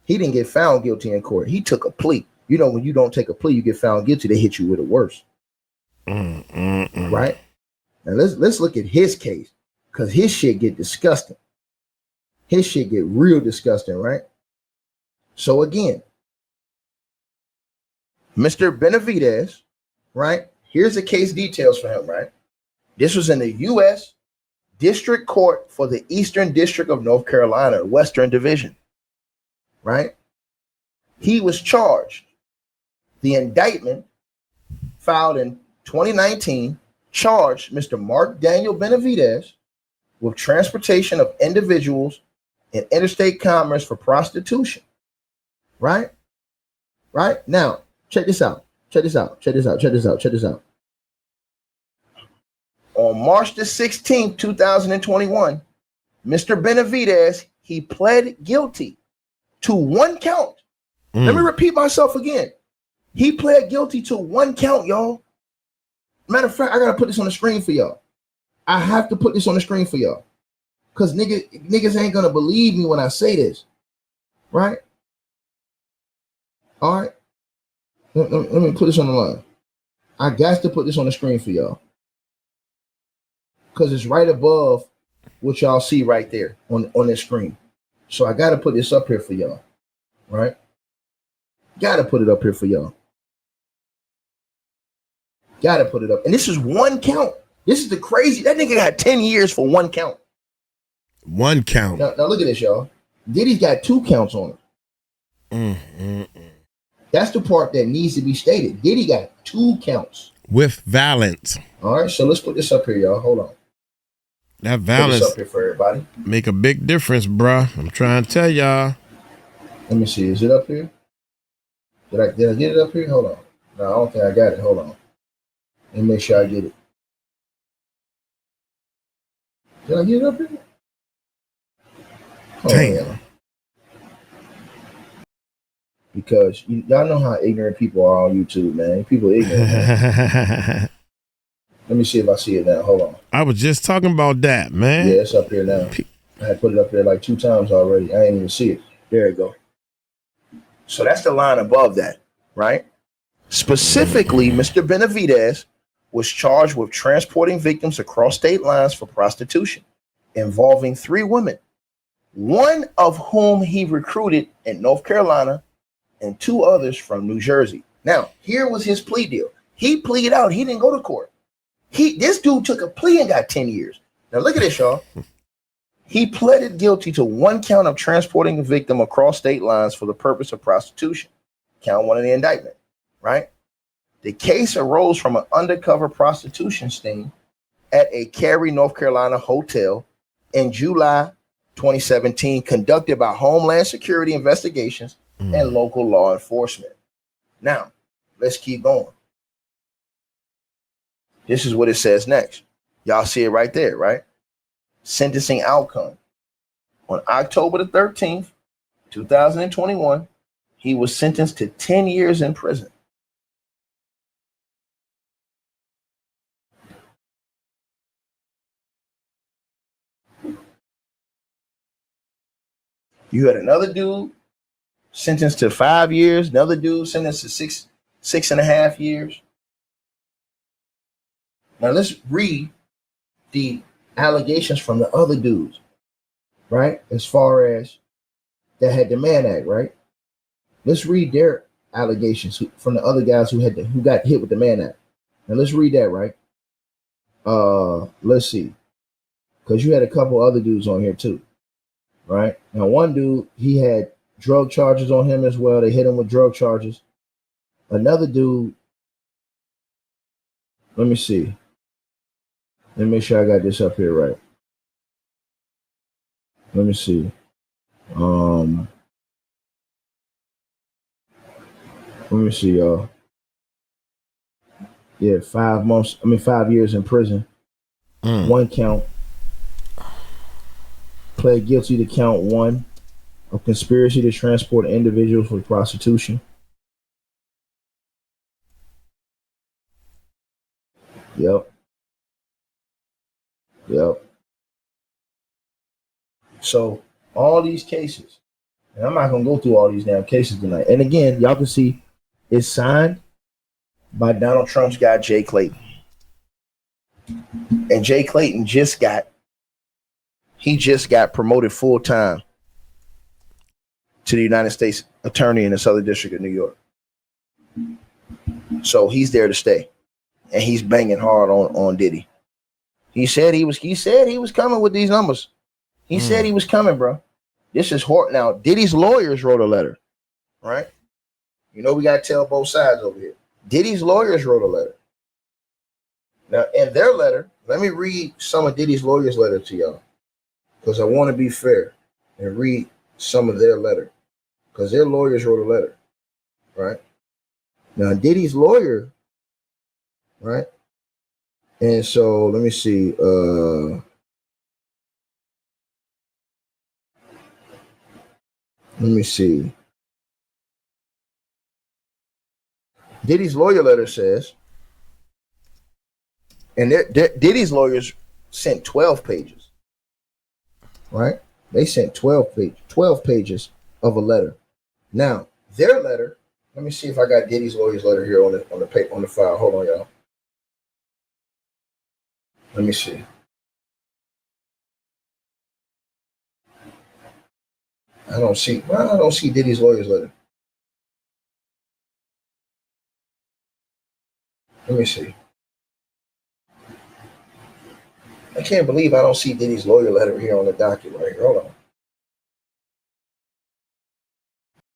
He didn't get found guilty in court. He took a plea. You know, when you don't take a plea, you get found guilty, they hit you with it worse. Right? Now let's look at his case, because his shit get disgusting. His shit get real disgusting, right? So again, Mr. Benavidez, right? Here's the case details for him, right? This was in the U.S. District Court for the Eastern District of North Carolina, Western Division, right? He was charged. The indictment filed in 2019 charged Mr. Mark Daniel Benavidez with transportation of individuals in interstate commerce for prostitution, right? Right? Now, check this out. On March the 16th, 2021, Mr. Benavidez, he pled guilty to 1 count. Let me repeat myself again. He pled guilty to 1 count, y'all. Matter of fact, I gotta put this on the screen for y'all. I have to put this on the screen for y'all. Because niggas ain't gonna believe me when I say this. Right? All right. Let me put this on the line. I got to put this on the screen for y'all. Because it's right above what y'all see right there on this screen. So I got to put this up here for y'all. Right? Got to put it up here for y'all. Got to put it up. And this is 1 count. This is the crazy. That nigga got 10 years for 1 count. 1 count. Now look at this, y'all. Diddy's got 2 counts on him. That's the part that needs to be stated. Diddy got 2 counts. With violence. All right, so let's put this up here, y'all. Hold on. That violence put this up here for everybody. Make a big difference, bruh. I'm trying to tell y'all. Let me see. Is it up here? Did I get it up here? Hold on. No, I don't think I got it. Hold on. Let me make sure I get it. Did I get it up here? Damn. Because y'all know how ignorant people are on YouTube, man. People ignorant. Man. Let me see if I see it now. Hold on. I was just talking about that, man. Yeah, it's up here now. I had put it up there like 2 times already. I ain't even see it. There you go. So that's the line above that, right? Specifically, Mr. Benavidez was charged with transporting victims across state lines for prostitution, involving 3 women, 1 of whom he recruited in North Carolina and 2 others from New Jersey. Now, here was his plea deal. He pleaded out. He didn't go to court. This dude took a plea and got 10 years. Now look at this, y'all. He pleaded guilty to 1 count of transporting a victim across state lines for the purpose of prostitution. Count 1 of the indictment, right? The case arose from an undercover prostitution sting at a Cary, North Carolina hotel in July 2017, conducted by Homeland Security Investigations and local law enforcement. Now, let's keep going. This is what it says next. Y'all see it right there, right? Sentencing outcome. On October the 13th, 2021, he was sentenced to 10 years in prison. You had another dude sentenced to 5 years, another dude sentenced to 6.5 years. Now let's read the allegations from the other dudes, right? As far as that had the Mann Act, right? Let's read their allegations from the other guys who got hit with the Mann Act. Now let's read that, right? Let's see, because you had a couple other dudes on here too, right? Now one dude, he had drug charges on him as well. They hit him with drug charges. Another dude, let me see. Let me make sure I got this up here right. Let me see. Let me see, y'all. Yeah, 5 years in prison. 1 count. Pled guilty to count 1 of conspiracy to transport individuals for prostitution. Yep. So all these cases, and I'm not gonna go through all these damn cases tonight. And again, y'all can see it's signed by Donald Trump's guy, Jay Clayton. And Jay Clayton just got promoted full time to the United States Attorney in the Southern District of New York. So he's there to stay. And he's banging hard on Diddy. He said he was coming with these numbers. He said he was coming, bro. This is hard. Now, Diddy's lawyers wrote a letter, right? You know we gotta tell both sides over here. Diddy's lawyers wrote a letter. Now, in their letter, let me read some of Diddy's lawyers' letter to y'all, because I want to be fair and read some of their letter, because their lawyers wrote a letter, right? Now, Diddy's lawyer, right? And so let me see. Let me see. Diddy's lawyer letter says, and Diddy's lawyers sent 12 pages, right? They sent 12 pages of a letter. Now, their letter, let me see if I got Diddy's lawyer's letter here on the file. Hold on, y'all. Let me see. I don't see Diddy's lawyer's letter. Let me see. I can't believe I don't see Diddy's lawyer letter here on the document right here. Hold on.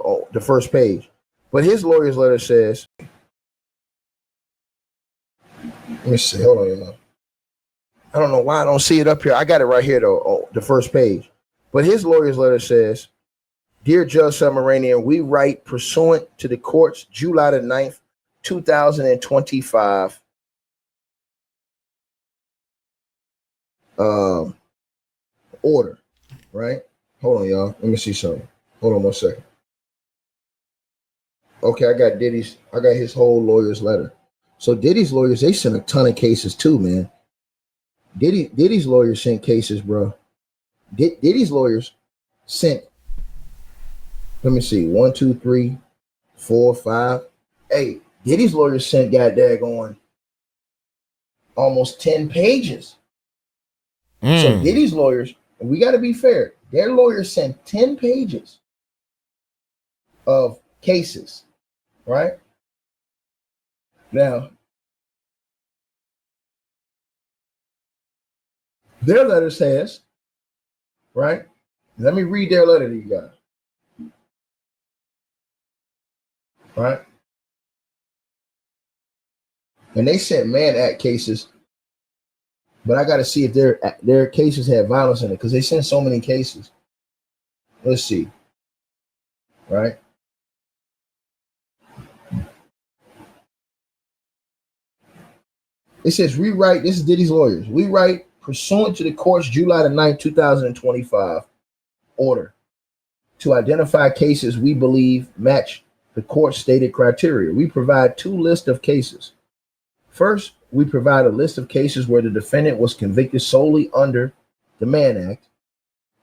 Oh, the first page. But his lawyer's letter says, let me see. Hold on, y'all. I don't know why I don't see it up here. I got it right here, though, oh, the first page. But his lawyer's letter says, Dear Judge Submaranian, we write pursuant to the court's July the 9th, 2025 order, right? Hold on, y'all. Let me see something. Hold on 1 second. Okay, I got his whole lawyer's letter. So Diddy's lawyers, they sent a ton of cases too, man. Diddy's lawyers sent cases, bro. Diddy's lawyers sent, let me see, 1, 2, 3, 4, 5. Hey, Diddy's lawyers sent on almost 10 pages. So Diddy's lawyers, and we got to be fair, their lawyers sent 10 pages of cases, right? Now, Their letter says, right? Let me read their letter to you guys. Right? And they sent Mann Act cases, but I got to see if their cases had violence in it because they sent so many cases. Let's see. Right? It says rewrite. This is Diddy's lawyers. We write pursuant to the court's July the 9th, 2025 order to identify cases we believe match the court's stated criteria. We provide two lists of cases. First, we provide a list of cases where the defendant was convicted solely under the Mann Act.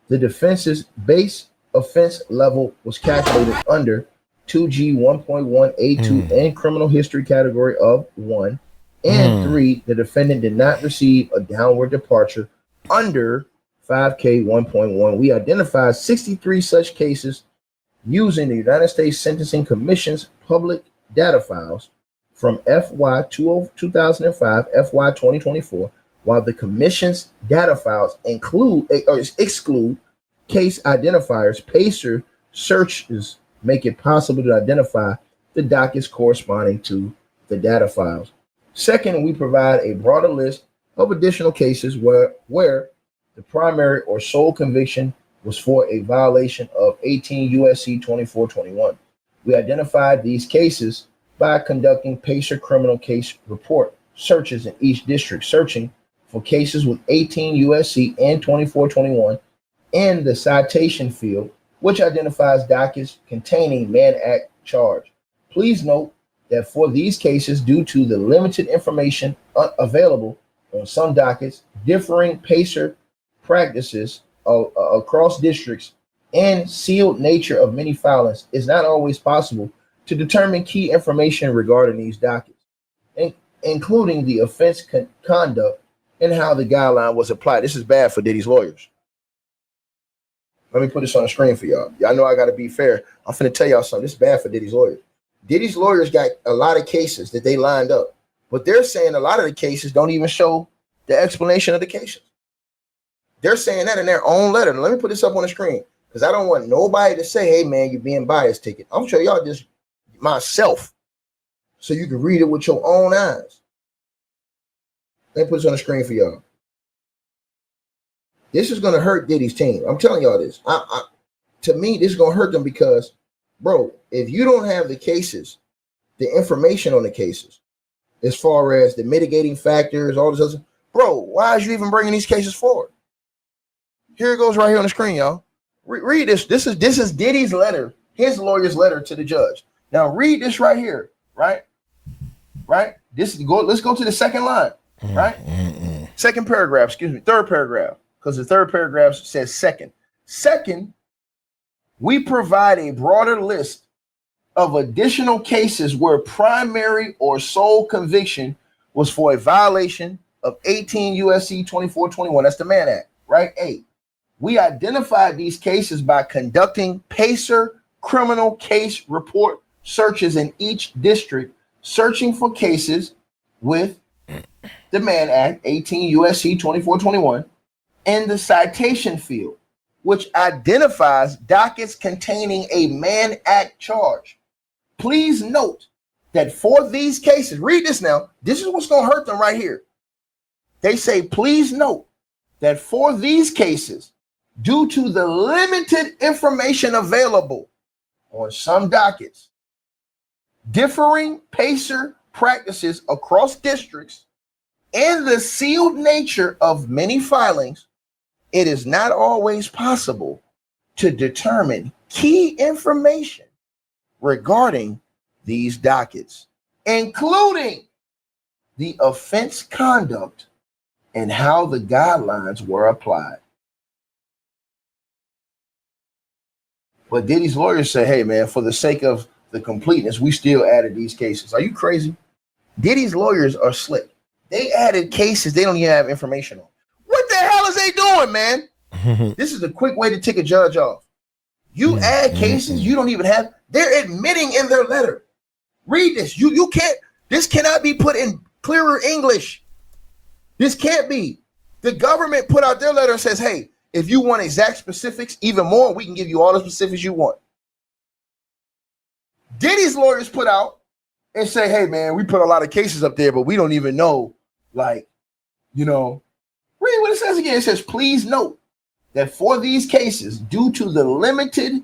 The defense's base offense level was calculated under 2G 1.1A2 and criminal history category of 1. And 3, the defendant did not receive a downward departure under 5K 1.1. We identified 63 such cases using the United States Sentencing Commission's public data files from FY 2005, FY 2024, while the Commission's data files exclude case identifiers. PACER searches make it possible to identify the dockets corresponding to the data files. Second, we provide a broader list of additional cases where the primary or sole conviction was for a violation of 18 U.S.C. 2421. We identified these cases by conducting PACER criminal case report searches in each district, searching for cases with 18 U.S.C. and 2421 in the citation field, which identifies dockets containing Mann Act charge. Please note that for these cases, due to the limited information available on some dockets, differing PACER practices across districts, and sealed nature of many filings, it's not always possible to determine key information regarding these dockets, including the offense conduct and how the guideline was applied. This is bad for Diddy's lawyers. Let me put this on the screen for y'all. Y'all know I got to be fair. I'm finna tell y'all something. This is bad for Diddy's lawyers. Diddy's lawyers got a lot of cases that they lined up, but they're saying a lot of the cases don't even show the explanation of the cases. They're saying that in their own letter. Now, let me put this up on the screen because I don't want nobody to say, hey, man, you're being biased, ticket. I'm showing y'all this myself so you can read it with your own eyes. Let me put this on the screen for y'all. This is going to hurt Diddy's team. I'm telling y'all this. To me, this is going to hurt them because, bro, if you don't have the cases, the information on the cases, as far as the mitigating factors, all this other, bro, why is you even bringing these cases forward? Here it goes right here on the screen, y'all. Read this. This is Diddy's letter, his lawyer's letter to the judge. Now read this right here, right? Let's go to the second line, right? Second paragraph, third paragraph, because the third paragraph says second. Second, we provide a broader list of additional cases where primary or sole conviction was for a violation of 18 U.S.C. 2421. That's the Mann Act, right? A. We identified these cases by conducting PACER criminal case report searches in each district, searching for cases with the Mann Act, 18 U.S.C. 2421, in the citation field, which identifies dockets containing a Mann Act charge. Please note that for these cases, read this now. This is what's going to hurt them right here. They say, please note that for these cases, due to the limited information available on some dockets, differing PACER practices across districts, and the sealed nature of many filings, it is not always possible to determine key information regarding these dockets, including the offense conduct and how the guidelines were applied. But Diddy's lawyers say, hey, man, for the sake of the completeness, we still added these cases. Are you crazy? Diddy's lawyers are slick. They added cases they don't even have information on. What the hell is they doing, man? This is a quick way to take a judge off. You add cases you don't even have. They're admitting in their letter. Read this. You can't. This cannot be put in clearer English. This can't be. The government put out their letter and says, hey, if you want exact specifics, even more, we can give you all the specifics you want. Diddy's lawyers put out and say, hey, man, we put a lot of cases up there, but we don't even know, like, you know, read what it says again. It says, please note that for these cases, due to the limited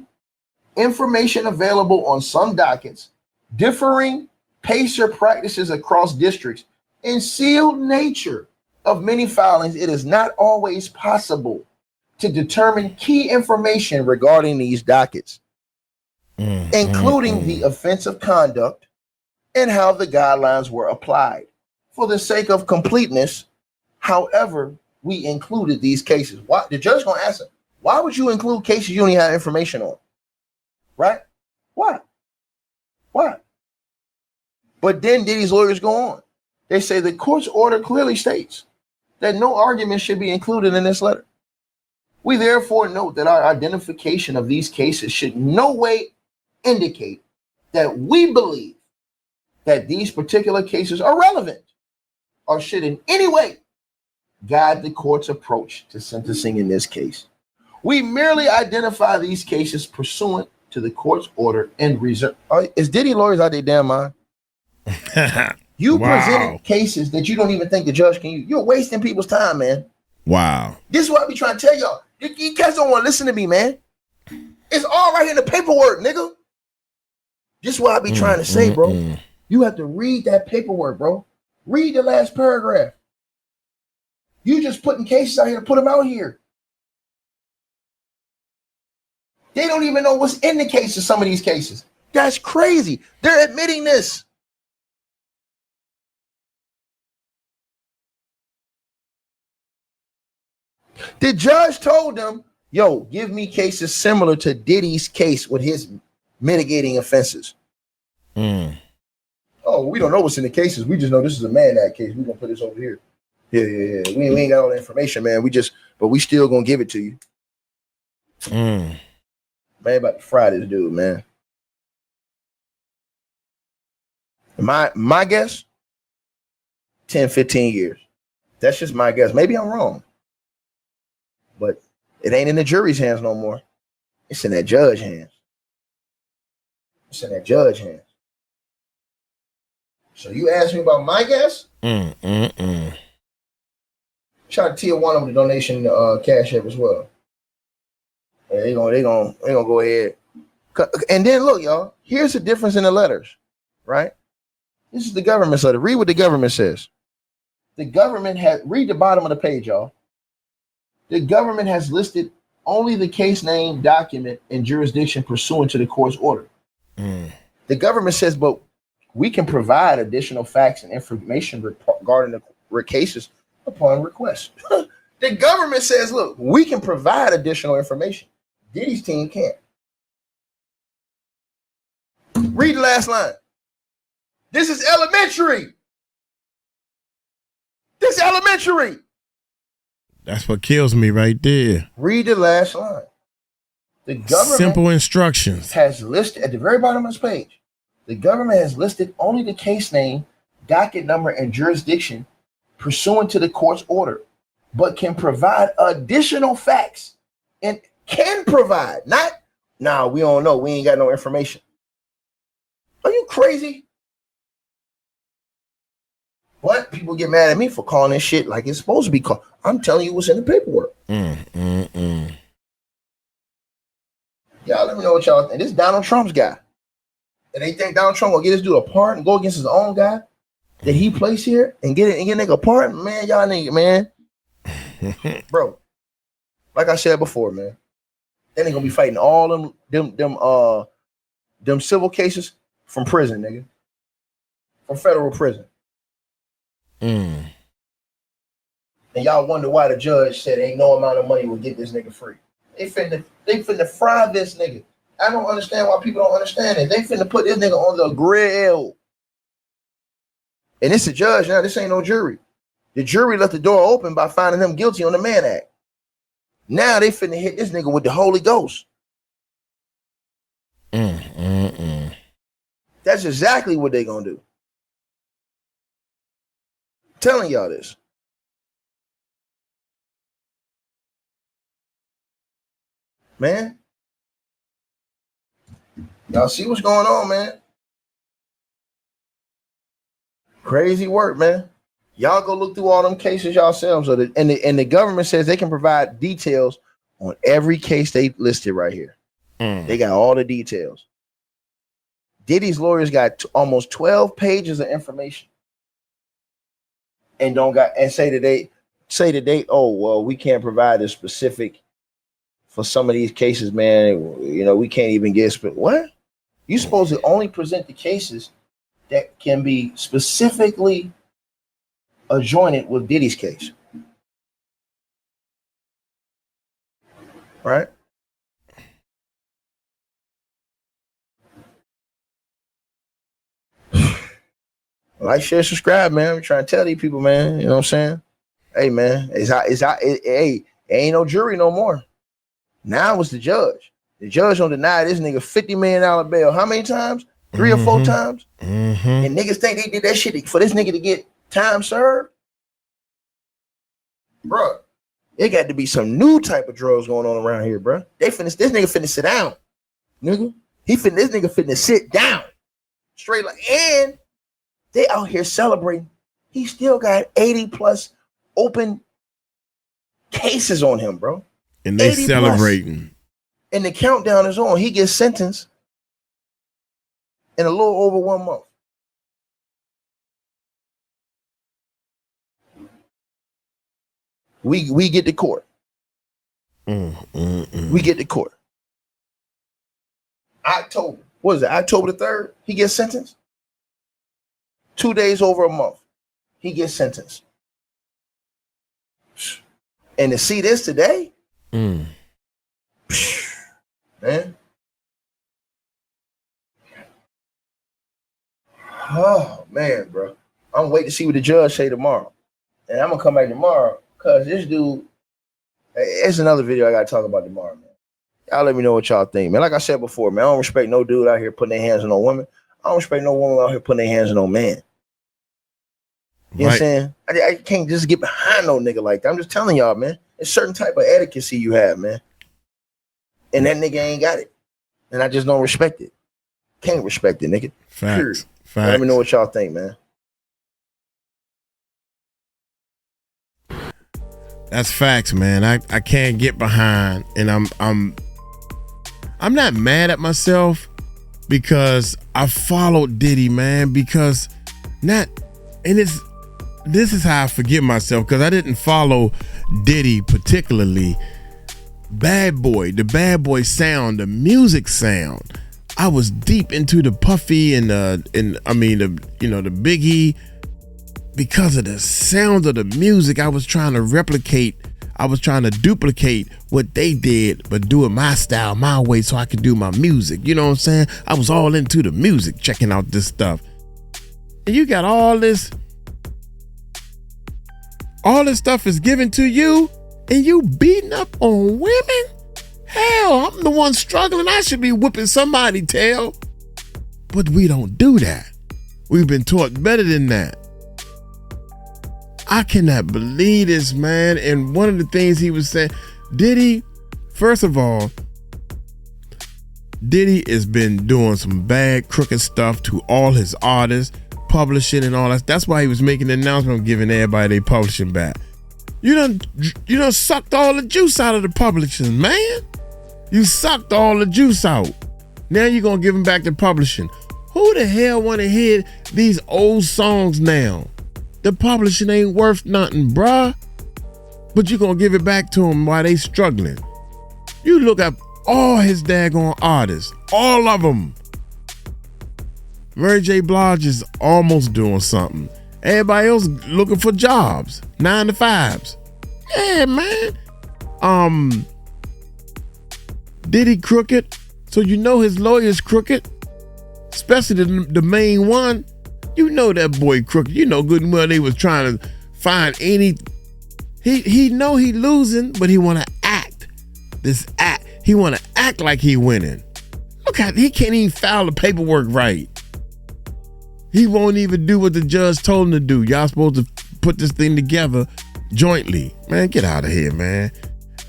information available on some dockets, differing PACER practices across districts, and sealed nature of many filings, it is not always possible to determine key information regarding these dockets, including the offense of conduct and how the guidelines were applied. For the sake of completeness, however, we included these cases. Why? The judge gonna ask him, why would you include cases you don't even have information on? Right? Why? But then Diddy's lawyers go on. They say the court's order clearly states that no argument should be included in this letter. We therefore note that our identification of these cases should in no way indicate that we believe that these particular cases are relevant or should in any way guide the court's approach to sentencing in this case. We merely identify these cases pursuant to the court's order and reserve. Is Diddy lawyers out their damn mind? You presented cases that you don't even think the judge can use. You're wasting people's time, man. Wow. This is what I be trying to tell y'all. You guys don't want to listen to me, man. It's all right in the paperwork, nigga. This is what I be trying to say, bro. You have to read that paperwork, bro. Read the last paragraph. You just putting cases out here to put them out here. They don't even know what's in the cases, some of these cases. That's crazy. They're admitting this. The judge told them, yo, give me cases similar to Diddy's case with his mitigating offenses. Oh, we don't know what's in the cases. We just know this is a Mann Act case. We're going to put this over here. Yeah. We ain't got all the information, man. But we still going to give it to you. Man, about to fry this dude, man. My guess, 10, 15 years. That's just my guess. Maybe I'm wrong. But it ain't in the jury's hands no more. It's in that judge's hands. So you asked me about my guess? Shout out to Tier 1 on the donation cash app as well. And they gonna go ahead. And then look, y'all, here's the difference in the letters, right? This is the government's letter. Read what the government says. The government read the bottom of the page, y'all. The government has listed only the case name, document, and jurisdiction pursuant to the court's order. The government says, but we can provide additional facts and information regarding the cases upon request. The government says, look, we can provide additional information. Diddy's team can't. Read the last line. This is elementary. That's what kills me right there. Read the last line. The government simple instructions has listed at the very bottom of this page. The government has listed only the case name, docket number, and jurisdiction pursuant to the court's order, but can provide additional facts and can provide. Nah, we don't know. We ain't got no information. Are you crazy? But people get mad at me for calling this shit like it's supposed to be called. I'm telling you what's in the paperwork. Y'all let me know what y'all think. This is Donald Trump's guy. And they think Donald Trump gonna get this dude a pardon and go against his own guy that he placed here and get nigga a pardon? Man, y'all nigga, man. Bro, like I said before, man, then they gonna be fighting all them civil cases from prison, nigga. From federal prison. And y'all wonder why the judge said ain't no amount of money will get this nigga free. They finna fry this nigga. I don't understand why people don't understand it. They finna put this nigga on the grill. And it's a judge now. This ain't no jury. The jury left the door open by finding him guilty on the Mann Act. Now they finna hit this nigga with the Holy Ghost. That's exactly what they gonna do. I'm telling y'all this. man. Y'all see what's going on, man? Crazy work, man. Y'all go look through all them cases yourselves, and the government says they can provide details on every case they listed right here. They got all the details. Diddy's lawyers got almost 12 pages of information, and say that they oh well, we can't provide a specific for some of these cases, man. You know, we can't even get what? You supposed to only present the cases that can be specifically adjoined with Diddy's case, right? Like, share, subscribe, man. I'm trying to tell these people, man. You know what I'm saying? Hey, man, hey, ain't no jury no more. Now it's the judge. The judge don't deny this nigga $50 million bail. How many times? 3 or 4 times? And niggas think they did that shit for this nigga to get time served? Bruh, it got to be some new type of drugs going on around here, bruh. This nigga finna sit down. Nigga. This nigga finna sit down. Straight like, and they out here celebrating. He still got 80 plus open cases on him, bro. And they celebrating. Plus. And the countdown is on. He gets sentenced in a little over 1 month. We get to court. We get to court. October. What is it? October the 3rd? He gets sentenced. 2 days over a month. He gets sentenced. And to see this today, man. Oh man, bro. I'm waiting to see what the judge say tomorrow. And I'm gonna come back tomorrow because this dude, it's another video I gotta talk about tomorrow, man. Y'all let me know what y'all think, man. Like I said before, man, I don't respect no dude out here putting their hands on no woman. I don't respect no woman out here putting their hands on no man. You know what I'm saying? I can't just get behind no nigga like that. I'm just telling y'all, man. It's certain type of etiquette you have, man. And that nigga ain't got it. And I just don't respect it. Can't respect it, nigga. Facts. Facts. Let me know what y'all think, man. That's facts, man. I can't get behind, and I'm not mad at myself because I followed Diddy, man, because this is how I forgive myself, because I didn't follow Diddy particularly. The bad boy sound, the music sound. I was deep into the Puffy and the Biggie because of the sound of the music. I was trying to duplicate what they did, but do it my style, my way, so I could do my music. You know what I'm saying? I was all into the music, checking out this stuff. And you got all this stuff is given to you, and you beating up on women? Hell, I'm the one struggling. I should be whipping somebody's tail. But we don't do that. We've been taught better than that. I cannot believe this, man. And one of the things he was saying, Diddy, first of all, Diddy has been doing some bad, crooked stuff to all his artists, publishing and all that. That's why he was making the announcement of giving everybody their publishing back. You done sucked all the juice out of the publishing, man. You sucked all the juice out. Now you're going to give them back to publishing. Who the hell want to hear these old songs now? The publishing ain't worth nothing, bruh. But you're going to give it back to them while they struggling. You look up all his daggone artists. All of them. Mary J. Blige is almost doing something. Everybody else looking for jobs. 9 to 5s. Yeah, man. Diddy crooked. So you know his lawyer's crooked. Especially the main one. You know that boy crooked. You know good and well they was trying to find any. He know he losing, but he want to act. He want to act like he winning. Look how he can't even file the paperwork right. He won't even do what the judge told him to do. Y'all supposed to put this thing together jointly. Man, get out of here, man.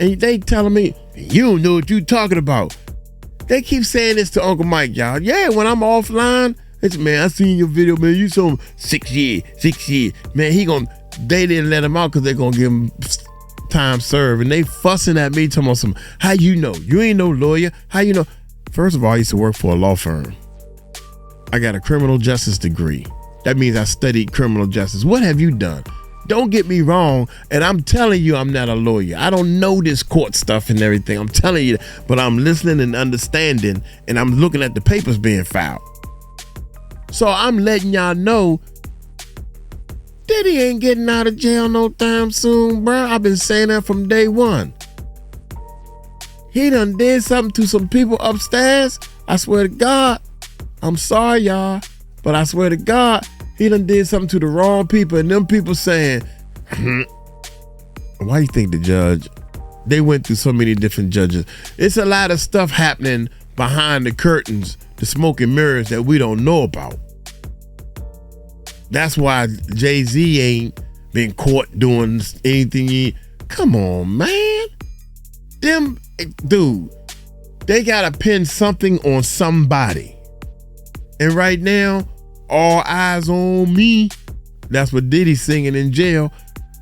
And they telling me, you don't know what you talking about. They keep saying this to Uncle Mike, y'all. Yeah, when I'm offline, it's, man, I seen your video, man. You saw him 6 years. Man, they didn't let him out because they're going to give him time served. And they fussing at me, talking about some, how you know? You ain't no lawyer. How you know? First of all, I used to work for a law firm. I got a criminal justice degree. That means I studied criminal justice. What have you done? Don't get me wrong, and I'm telling you I'm not a lawyer. I don't know this court stuff and everything. I'm telling you, but I'm listening and understanding, and I'm looking at the papers being filed. So I'm letting y'all know Diddy ain't getting out of jail no time soon, bro. I've been saying that from day one. He done did something to some people upstairs. I swear to God. I'm sorry, y'all, but I swear to God, he done did something to the wrong people, and them people saying, why do you think the judge, they went through so many different judges. It's a lot of stuff happening behind the curtains, the smoke and mirrors that we don't know about. That's why Jay-Z ain't been caught doing anything. Come on, man. Dude, they gotta pin something on somebody. And right now, all eyes on me. That's what Diddy's singing in jail.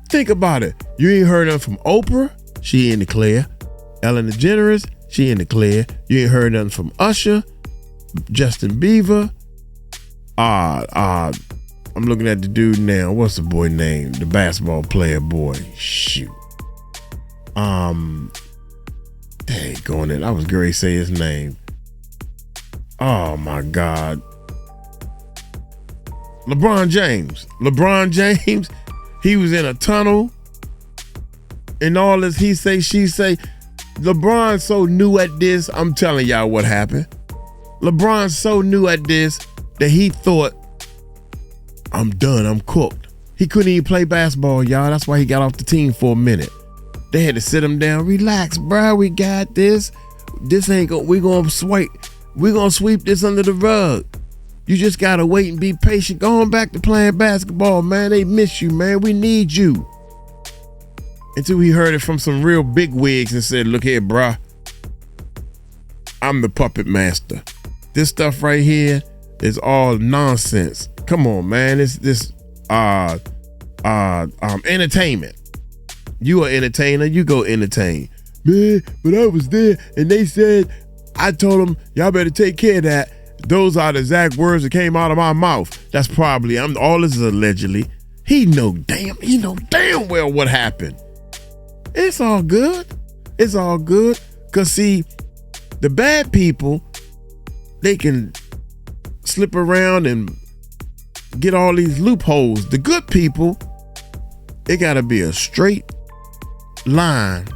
Think about it. You ain't heard nothing from Oprah. She in the clear. Ellen DeGeneres. She in the clear. You ain't heard nothing from Usher. Justin Bieber. I'm looking at the dude now. What's the boy name? The basketball player boy. Shoot. Dang, going in. I was going to say his name. Oh my God. LeBron James, he was in a tunnel and all this he say, she say. LeBron's so new at this, I'm telling y'all what happened. LeBron's so new at this that he thought, I'm done, I'm cooked. He couldn't even play basketball, y'all. That's why he got off the team for a minute. They had to sit him down. Relax, bro, we got this. This ain't we gonna sweep this under the rug. You just gotta wait and be patient. Going back to playing basketball, man. They miss you, man. We need you. Until he heard it from some real big wigs and said, look here, bruh. I'm the puppet master. This stuff right here is all nonsense. Come on, man. It's this entertainment. You an entertainer, you go entertain. Man, but I was there and they said, I told them, y'all better take care of that. Those are the exact words that came out of my mouth. That's probably, all this is allegedly. He know damn well what happened. It's all good. It's all good. Cause see, the bad people, they can slip around and get all these loopholes. The good people, it gotta be a straight line.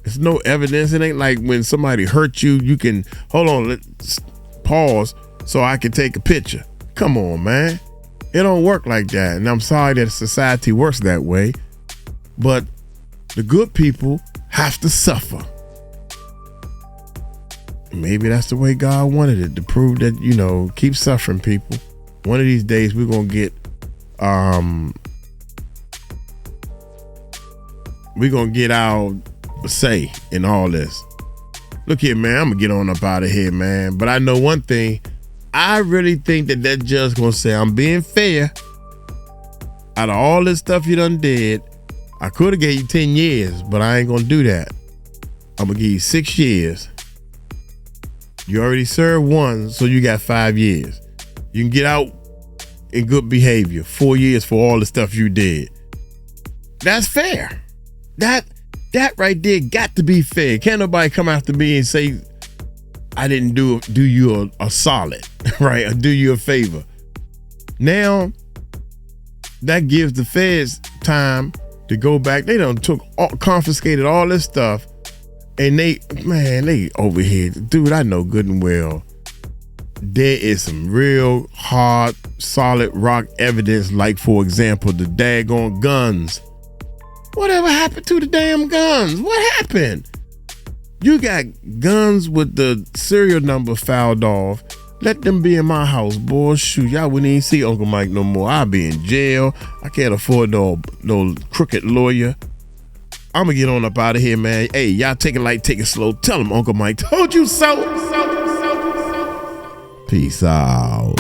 There's no evidence. It ain't like when somebody hurt you, you can, hold on, let's pause so I can take a picture. Come on, man. It don't work like that. And I'm sorry that society works that way, but the good people have to suffer. Maybe that's the way God wanted it, to prove that, keep suffering, people. One of these days we're going to get, our say in all this. Look here, man, I'm gonna get on up out of here, man. But I know one thing. I really think that judge gonna say, I'm being fair. Out of all this stuff you done did, I could have gave you 10 years, but I ain't gonna do that. I'm gonna give you 6 years. You already served 1, so you got 5 years. You can get out in good behavior. 4 years for all the stuff you did. That's fair. That right there got to be fair. Can't nobody come after me and say I didn't do you a solid, right? Or do you a favor. Now, that gives the feds time to go back. They done confiscated all this stuff, and they over here. Dude, I know good and well there is some real hard, solid rock evidence, like, for example, the daggone guns. Whatever happened to the damn guns? What happened? You got guns with the serial number fouled off. Let them be in my house, boy. Shoot, y'all wouldn't even see Uncle Mike no more. I'll be in jail. I can't afford no crooked lawyer. I'm gonna get on up out of here, man. Hey, y'all take it light, take it slow. Tell them Uncle Mike told you so. Peace out.